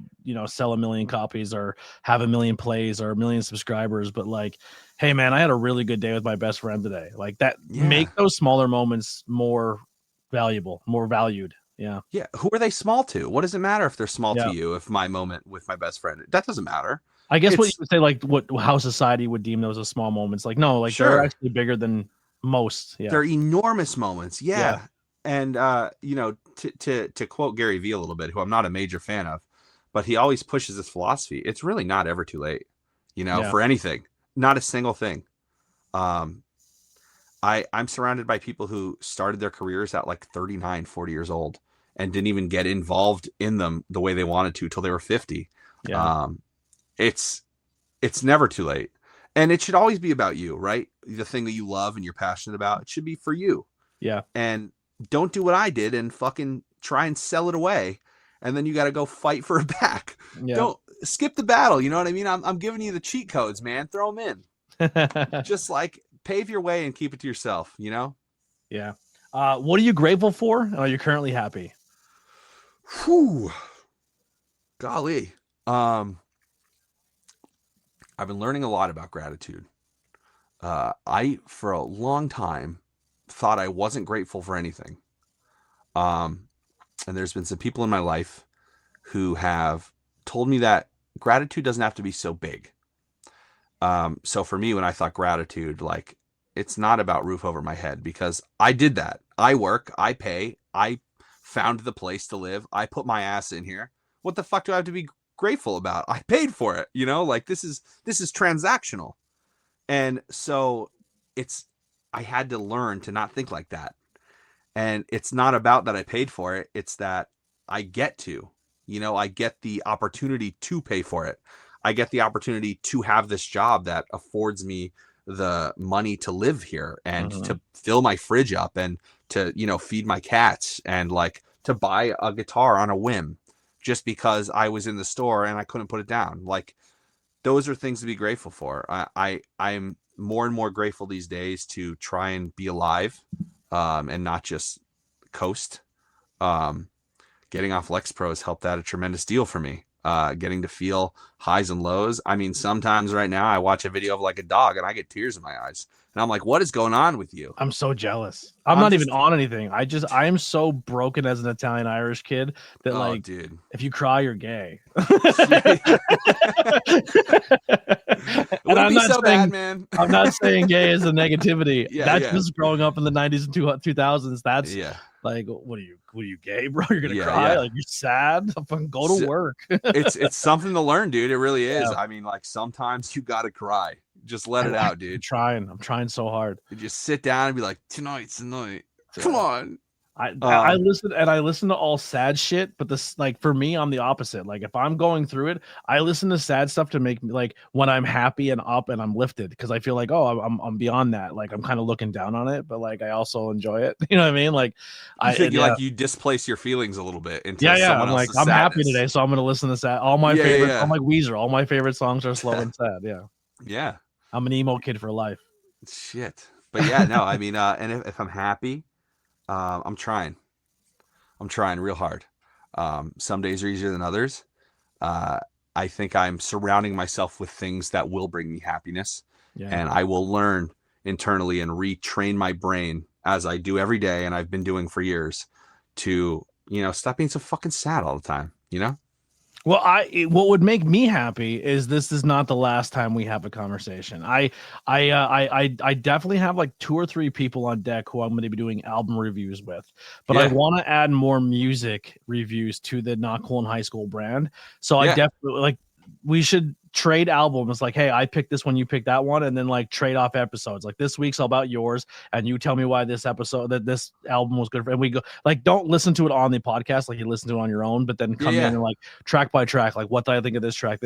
S1: sell 1 million copies or have 1 million plays or 1 million subscribers, but like, hey man, I had a really good day with my best friend today. Like that, make those smaller moments more valuable, more valued. Yeah.
S2: Yeah. Who are they small to? What does it matter if they're small to you? If my moment with my best friend, that doesn't matter.
S1: I guess what you would say, like how society would deem those as small moments. Like, no, like they're actually bigger than most. Yeah.
S2: They're enormous moments. Yeah. And, to quote Gary Vee a little bit, who I'm not a major fan of, but he always pushes this philosophy. It's really not ever too late, for anything, not a single thing. I'm surrounded by people who started their careers at like 39, 40 years old and didn't even get involved in them the way they wanted to till they were 50.
S1: Yeah.
S2: It's never too late, and it should always be about you, right? The thing that you love and you're passionate about, it should be for you.
S1: Yeah.
S2: And don't do what I did and fucking try and sell it away. And then you got to go fight for it back. Yeah. Don't skip the battle. You know what I mean? I'm giving you the cheat codes, man. Throw them in. Just like pave your way and keep it to yourself, Yeah.
S1: What are you grateful for? Are you currently happy?
S2: Whew. Golly. I've been learning a lot about gratitude. I, for a long time, thought I wasn't grateful for anything. And there's been some people in my life who have told me that gratitude doesn't have to be so big. So for me, when I thought gratitude, like, it's not about roof over my head, because I did that. I work, I pay, I found the place to live. I put my ass in here. What the fuck do I have to be grateful about? I paid for it, like this is transactional. And so I had to learn to not think like that. And it's not about that I paid for it. It's that I get to, I get the opportunity to pay for it. I get the opportunity to have this job that affords me the money to live here and to fill my fridge up and to, feed my cats and like to buy a guitar on a whim, just because I was in the store and I couldn't put it down. Like, those are things to be grateful for. I'm more and more grateful these days to try and be alive, and not just coast. Getting off Lexapro has helped that a tremendous deal for me. Getting to feel highs and lows. I mean, sometimes right now I watch a video of like a dog and I get tears in my eyes. And I'm like, what is going on with you?
S1: I'm so jealous. I'm not even on anything. I am so broken as an Italian Irish kid that
S2: dude,
S1: if you cry, you're gay.
S2: And I'm not saying, bad, man.
S1: I'm not saying gay is a negativity. That's just growing up in the 90s and 2000s. That's like, what are you gay, bro? You're gonna cry? Like, you're sad? Fucking go to work.
S2: it's something to learn, dude. It really is. I mean, like, sometimes you gotta cry. Just let it out, dude.
S1: I'm trying so hard.
S2: You just sit down and be like, tonight's the night. Come on.
S1: I listen to all sad shit, but this, like, for me, I'm the opposite. Like, if I'm going through it, I listen to sad stuff to make me, like, when I'm happy and up and I'm lifted, because I feel like, oh, I'm beyond that. Like, I'm kind of looking down on it, but like I also enjoy it. You know what I mean? Like,
S2: You think you displace your feelings a little bit into someone
S1: I'm like,
S2: else's
S1: I'm
S2: sadness.
S1: happy today, so I'm gonna listen to sad. All my favorites, I'm like Weezer. All my favorite songs are slow and sad. Yeah.
S2: Yeah.
S1: I'm an emo kid for life.
S2: Shit. But yeah, no, I mean, and if I'm happy, I'm trying real hard. Some days are easier than others. I think I'm surrounding myself with things that will bring me happiness, and I will learn internally and retrain my brain as I do every day, and I've been doing for years, to, stop being so fucking sad all the time,
S1: Well, what would make me happy is this is not the last time we have a conversation. I definitely have like 2 or 3 people on deck who I'm going to be doing album reviews with, but I want to add more music reviews to the Not Cool in High School brand. So I definitely, like, we should trade albums. Like, hey, I picked this one, you picked that one, and then like trade off episodes. Like, this week's all about yours, and you tell me why this album was good. And we go, like, don't listen to it on the podcast, like you listen to it on your own, but then come in and like track by track, like, what do I think of this track,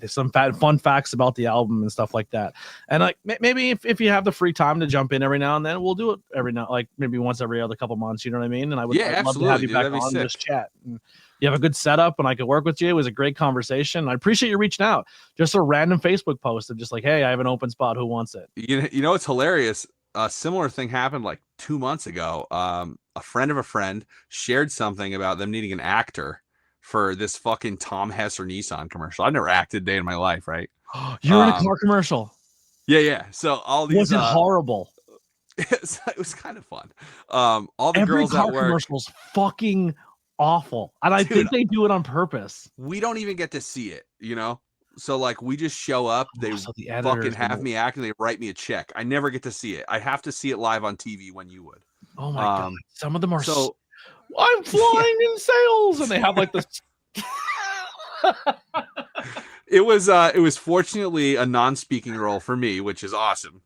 S1: some fun facts about the album and stuff like that. And like, maybe if you have the free time to jump in every now and then, we'll do it every now, like maybe once every other couple months. You know what I mean? And I'd love to have you back on and just chat. And you have a good setup, and I could work with you. It was a great conversation. I appreciate you reaching out. Just a random Facebook post of just like, hey, I have an open spot. Who wants it?
S2: You know, it's hilarious. A similar thing happened like 2 months ago. A friend of a friend shared something about them needing an actor for this fucking Tom Hess or Nissan commercial. I've never acted a day in my life, right?
S1: You're in a car commercial.
S2: Yeah. So all these
S1: was it horrible?
S2: It was kind of fun. All the
S1: Every
S2: girls
S1: car
S2: at work,
S1: commercial's fucking awful, and I think they do it on purpose.
S2: We don't even get to see it, so like we just show up, they fucking have me act, and they write me a check. I never get to see it. I have to see it live on TV when you would.
S1: Oh my god, some of them are so I'm flying in sales, and they have like this.
S2: It was fortunately a non-speaking role for me, which is awesome.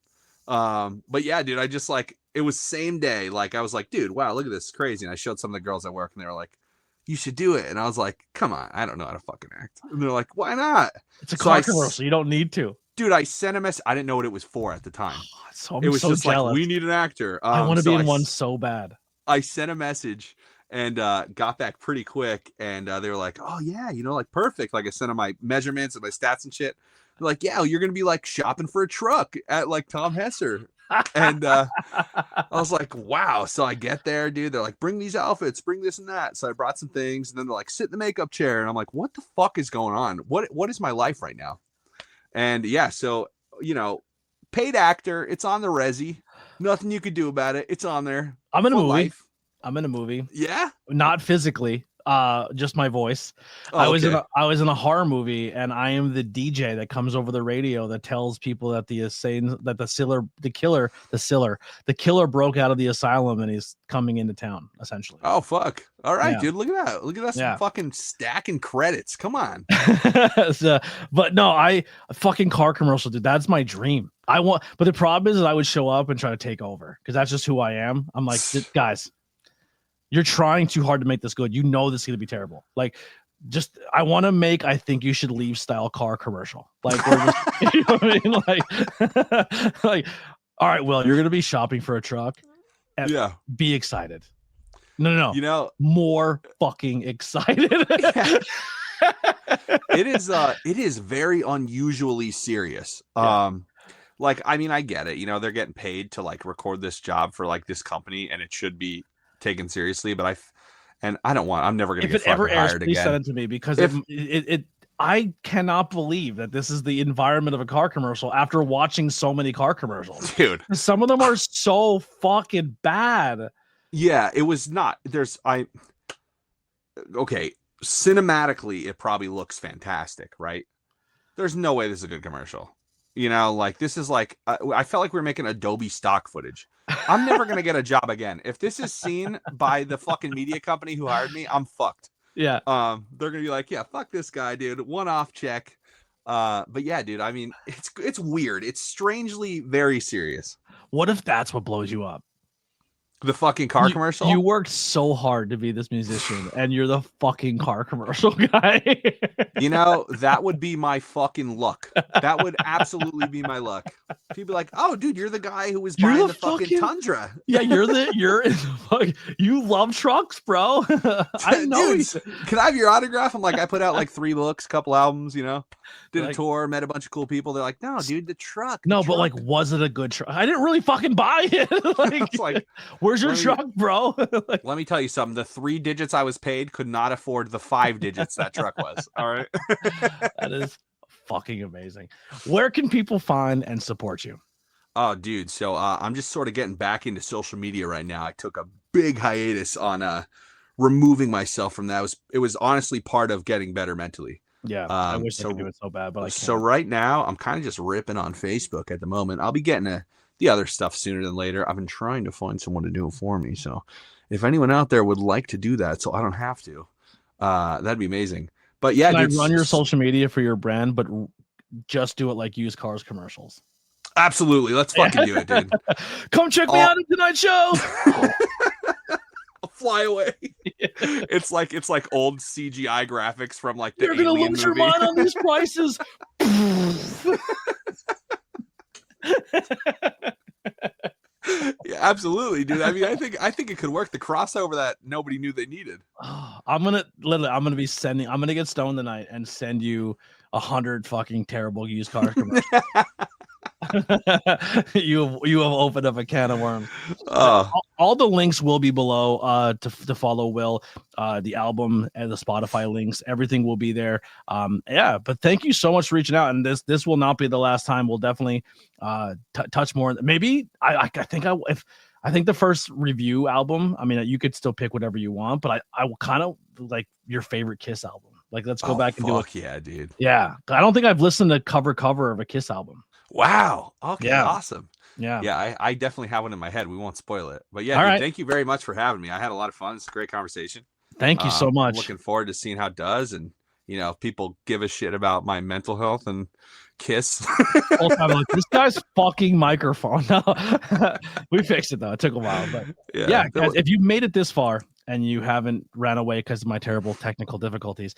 S2: But yeah, dude, I just like, it was same day. Like, I was like, dude, wow, look at this, crazy. And I showed some of the girls at work, and they were like, you should do it. And I was like, come on, I don't know how to fucking act. And they're like, why not?
S1: It's a car commercial, you don't need to.
S2: Dude, I sent a message. I didn't know what it was for at the time.
S1: It was so just jealous.
S2: Like, we need an actor.
S1: I want to be in one so bad.
S2: I sent a message and got back pretty quick. And they were like, oh yeah, like perfect. Like, I sent them my measurements and my stats and shit. They're like, yeah, you're going to be like shopping for a truck at like Tom Hesser. And I was like, wow. So I get there, dude. They're like, bring these outfits, bring this and that. So I brought some things, and then they're like, sit in the makeup chair. And I'm like, what the fuck is going on? What is my life right now? And yeah, so, paid actor, it's on the resi. Nothing you could do about it. It's on there.
S1: I'm in a movie. I'm in a movie.
S2: Yeah.
S1: Not physically. Just my voice.
S2: Oh,
S1: I was in a horror movie, and I am the DJ that comes over the radio that tells people that the killer broke out of the asylum and he's coming into town, essentially.
S2: Oh fuck. All right, dude. Look at that. Look at that. Fucking stacking credits. Come on.
S1: But no, I fucking car commercial, dude. That's my dream. But the problem is that I would show up and try to take over, because that's just who I am. I'm like, guys, you're trying too hard to make this good. This is going to be terrible. Like, I want to make, I think you should leave style car commercial. Like, we're just, you know what I mean? Like, all right, Will, you're going to be shopping for a truck.
S2: Yeah.
S1: Be excited. No. More fucking excited.
S2: It is very unusually serious. Like, I mean, I get it. They're getting paid to like record this job for like this company, and it should be taken seriously, but I'm never going to get fucking hired again.
S1: Please send it to me, because I cannot believe that this is the environment of a car commercial after watching so many car commercials.
S2: Dude,
S1: some of them are so fucking bad.
S2: Yeah, it was not. Okay, cinematically, it probably looks fantastic, right? There's no way this is a good commercial. Like, this is like, I felt like we were making Adobe stock footage. I'm never going to get a job again. If this is seen by the fucking media company who hired me, I'm fucked.
S1: Yeah.
S2: They're going to be like, yeah, fuck this guy, dude. One-off check. But yeah, dude, I mean, it's weird. It's strangely very serious.
S1: What if that's what blows you up?
S2: The fucking car commercial?
S1: You worked so hard to be this musician, and you're the fucking car commercial guy.
S2: That would be my fucking luck. That would absolutely be my luck. People be like, oh, dude, you're the guy who was buying the fucking Tundra.
S1: Yeah, you love trucks, bro. I know.
S2: Dude, can I have your autograph? I'm like, I put out like 3 books, couple albums, did a tour, met a bunch of cool people. They're like, no, dude, the truck.
S1: But like, was it a good truck? I didn't really fucking buy it. Like, where's your truck, bro?
S2: Let me tell you something. The 3 digits I was paid could not afford the 5 digits that truck was. All right.
S1: That is fucking amazing. Where can people find and support you?
S2: Oh, dude. So I'm just sort of getting back into social media right now. I took a big hiatus on removing myself from that. It was honestly part of getting better mentally.
S1: Yeah, I wish I could do it so bad, but I can't.
S2: So right now, I'm kind of just ripping on Facebook at the moment. I'll be getting the other stuff sooner than later. I've been trying to find someone to do it for me. So if anyone out there would like to do that, so I don't have to, that'd be amazing. But yeah,
S1: dude, run your social media for your brand, but just do it like used cars commercials.
S2: Absolutely. Let's fucking do it, dude.
S1: Come check me out at tonight's show.
S2: I'll fly away. It's like old CGI graphics from like the
S1: You're gonna lose your mind on these prices.
S2: Yeah, absolutely, dude. I mean, I think it could work. The crossover that nobody knew they needed.
S1: I'm gonna get stoned tonight and send you 100 fucking terrible used car commercials. You have opened up a can of worms. All the links will be below to follow Will, the album and the Spotify links, everything will be there. But thank you so much for reaching out, and this will not be the last time. We'll definitely touch more. Maybe I think the first review album, I mean, you could still pick whatever you want, but I will kind of like your favorite Kiss album. Like, let's go back and do it.
S2: Yeah, dude.
S1: Yeah, I don't think I've listened to cover of a Kiss album.
S2: Wow. Okay.
S1: Yeah.
S2: Awesome.
S1: Yeah.
S2: Yeah. I definitely have one in my head. We won't spoil it, but yeah,
S1: All
S2: dude,
S1: right.
S2: Thank you very much for having me. I had a lot of fun. It's a great conversation.
S1: Thank you so much.
S2: I'm looking forward to seeing how it does. And, if people give a shit about my mental health and Kiss.
S1: All time, like, this guy's fucking microphone. No, we fixed it though. It took a while, but yeah, guys, if you made it this far and you haven't ran away because of my terrible technical difficulties,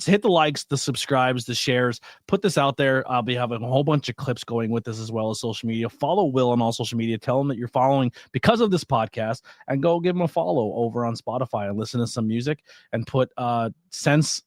S1: hit the likes, the subscribes, the shares, put this out there. I'll be having a whole bunch of clips going with this, as well as social media. Follow Will on all social media. Tell him that you're following because of this podcast, and go give him a follow over on Spotify and listen to some music and put cents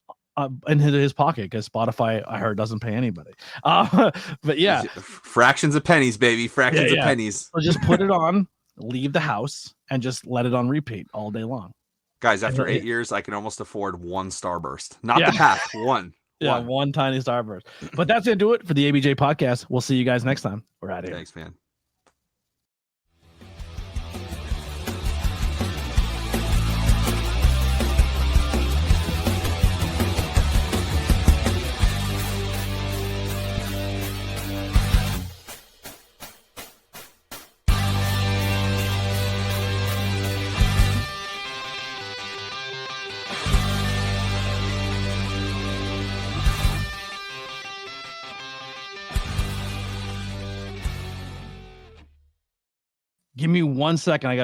S1: into his pocket, because Spotify, I heard, doesn't pay anybody. But yeah,
S2: fractions of pennies, baby. Fractions of pennies.
S1: So just put it on, leave the house, and just let it on repeat all day long.
S2: Guys, after 8 years, I can almost afford 1 Starburst. Not the pack, one.
S1: Yeah, one tiny Starburst. But that's going to do it for the ABJ podcast. We'll see you guys next time. We're out of here.
S2: Thanks, man.
S1: Give me 1 second. I got